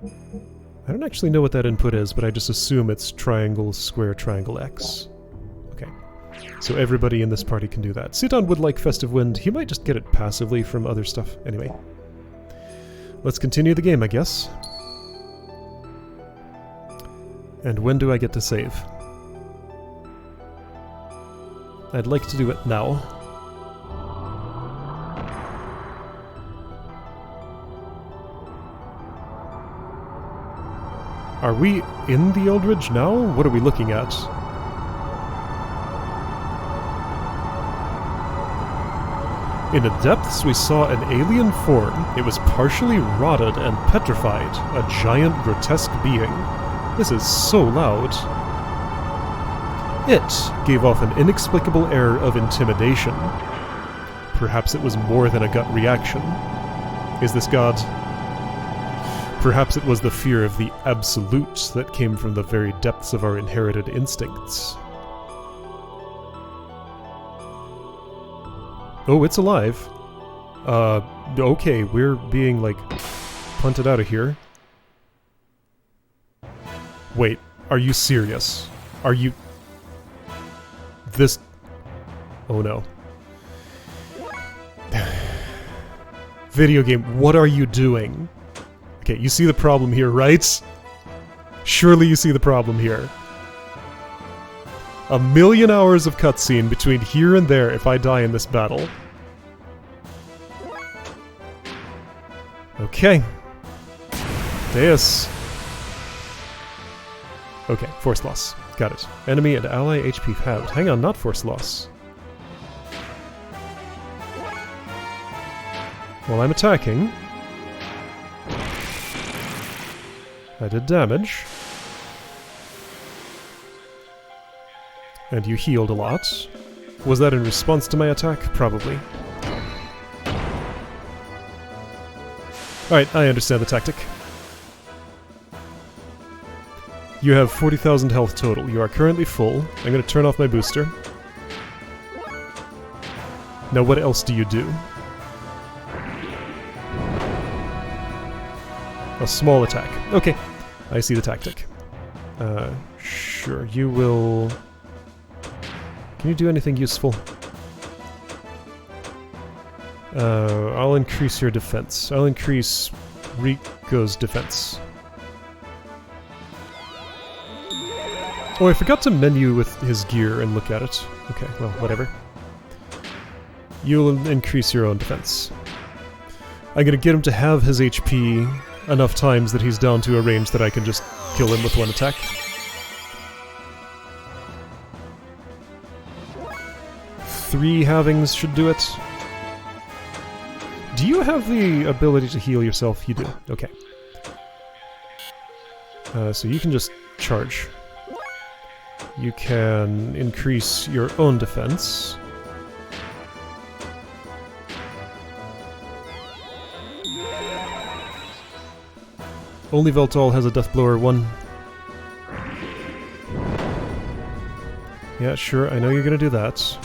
I don't actually know what that input is, but I just assume it's triangle, square, triangle, X. Okay. So everybody in this party can do that. Sidon would like Festive Wind. He might just get it passively from other stuff. Anyway. Let's continue the game, I guess. And when do I get to save? I'd like to do it now. Are we in the Eldridge now? What are we looking at? In the depths we saw an alien form. It was partially rotted and petrified, a giant grotesque being. This is so loud. It gave off an inexplicable air of intimidation. Perhaps it was more than a gut reaction. Is this God? Perhaps it was the fear of the absolute that came from the very depths of our inherited instincts. Oh, it's alive. Okay, we're being, like, punted out of here. Wait, are you serious? Are you... This... Oh no. Video game, what are you doing? Okay, you see the problem here, right? Surely you see the problem here. 1,000,000 hours of cutscene between here and there if I die in this battle. Okay. Deus. Okay, force loss. Got it. Enemy and ally HP halved. Hang on, not force loss. While I'm attacking, I did damage. And you healed a lot. Was that in response to my attack? Probably. Alright, I understand the tactic. You have 40,000 health total. You are currently full. I'm going to turn off my booster. Now what else do you do? A small attack. Okay, I see the tactic. Sure, you will... Can you do anything useful? I'll increase your defense. I'll increase Rico's defense. Oh, I forgot to menu with his gear and look at it. Okay, well, whatever. You'll increase your own defense. I'm gonna get him to have his HP enough times that he's down to a range that I can just kill him with one attack. Three halvings should do it. Do you have the ability to heal yourself? You do. Okay. So you can just charge. You can increase your own defense. Only Veltol has a Deathblower 1. Yeah, sure, I know you're gonna do that.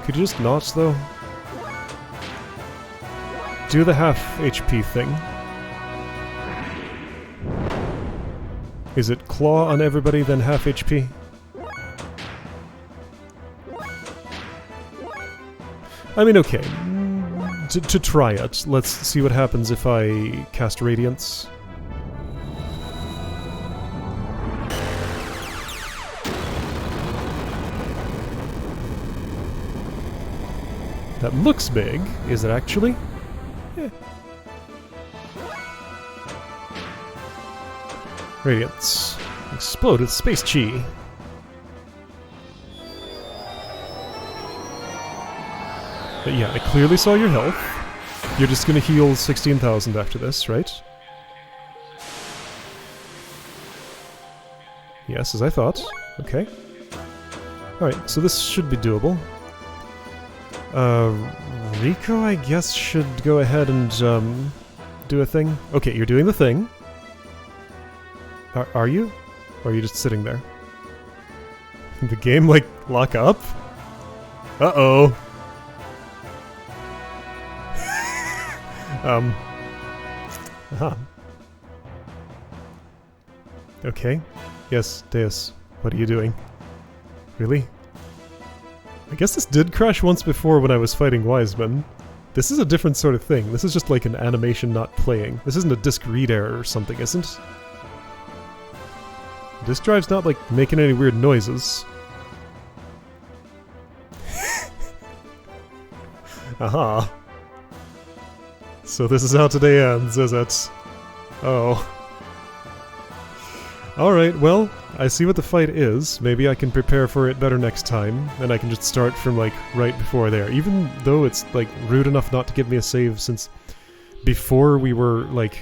Could you just not, though? Do the half HP thing. Is it claw on everybody, then half HP? I mean, okay. To try it, let's see what happens if I cast Radiance. That looks big. Is it actually? Yeah. Radiance. Explode with Space Chi. But yeah, I clearly saw your health. You're just gonna heal 16,000 after this, right? Yes, as I thought. Okay. Alright, so this should be doable. Rico, I guess, should go ahead and, do a thing. Okay, you're doing the thing. Are you? Or are you just sitting there? The game, like, lock up? Uh-oh. Aha. Okay. Yes, Deus. What are you doing? Really? I guess this did crash once before when I was fighting Wiseman. This is a different sort of thing. This is just like an animation not playing. This isn't a disk read error or something, isn't? Disk drive's not, like, making any weird noises. Aha. So this is how today ends, is it? Oh. Alright, well, I see what the fight is. Maybe I can prepare for it better next time, and I can just start from, like, right before there. Even though it's, like, rude enough not to give me a save since before we were, like...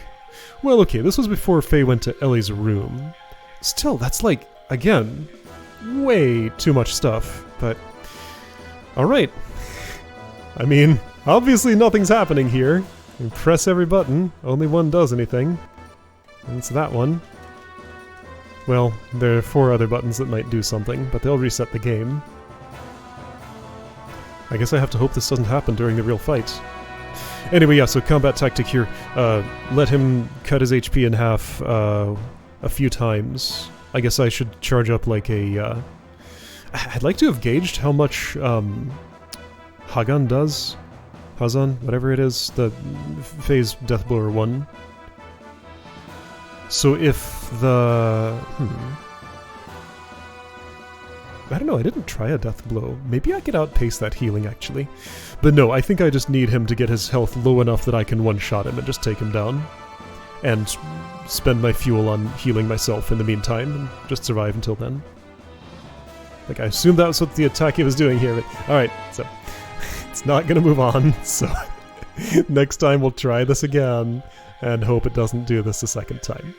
Well, okay, this was before Faye went to Elly's room. Still, that's, like, again, way too much stuff, but... Alright. I mean, obviously nothing's happening here. You press every button, only one does anything. And it's that one. Well, there are 4 other buttons that might do something, but they'll reset the game. I guess I have to hope this doesn't happen during the real fight. Anyway, yeah, so combat tactic here. Let him cut his HP in half a few times. I guess I should charge up like a... I'd like to have gauged how much Hagan does. Hazan, whatever it is, the phase Deathblower 1. So if the... I don't know, I didn't try a death blow. Maybe I could outpace that healing, actually. But no, I think I just need him to get his health low enough that I can one-shot him and just take him down. And spend my fuel on healing myself in the meantime, and just survive until then. Like, I assumed that was what the attack he was doing here, but... Alright, so... It's not gonna move on, so... Next time we'll try this again, and hope it doesn't do this a second time.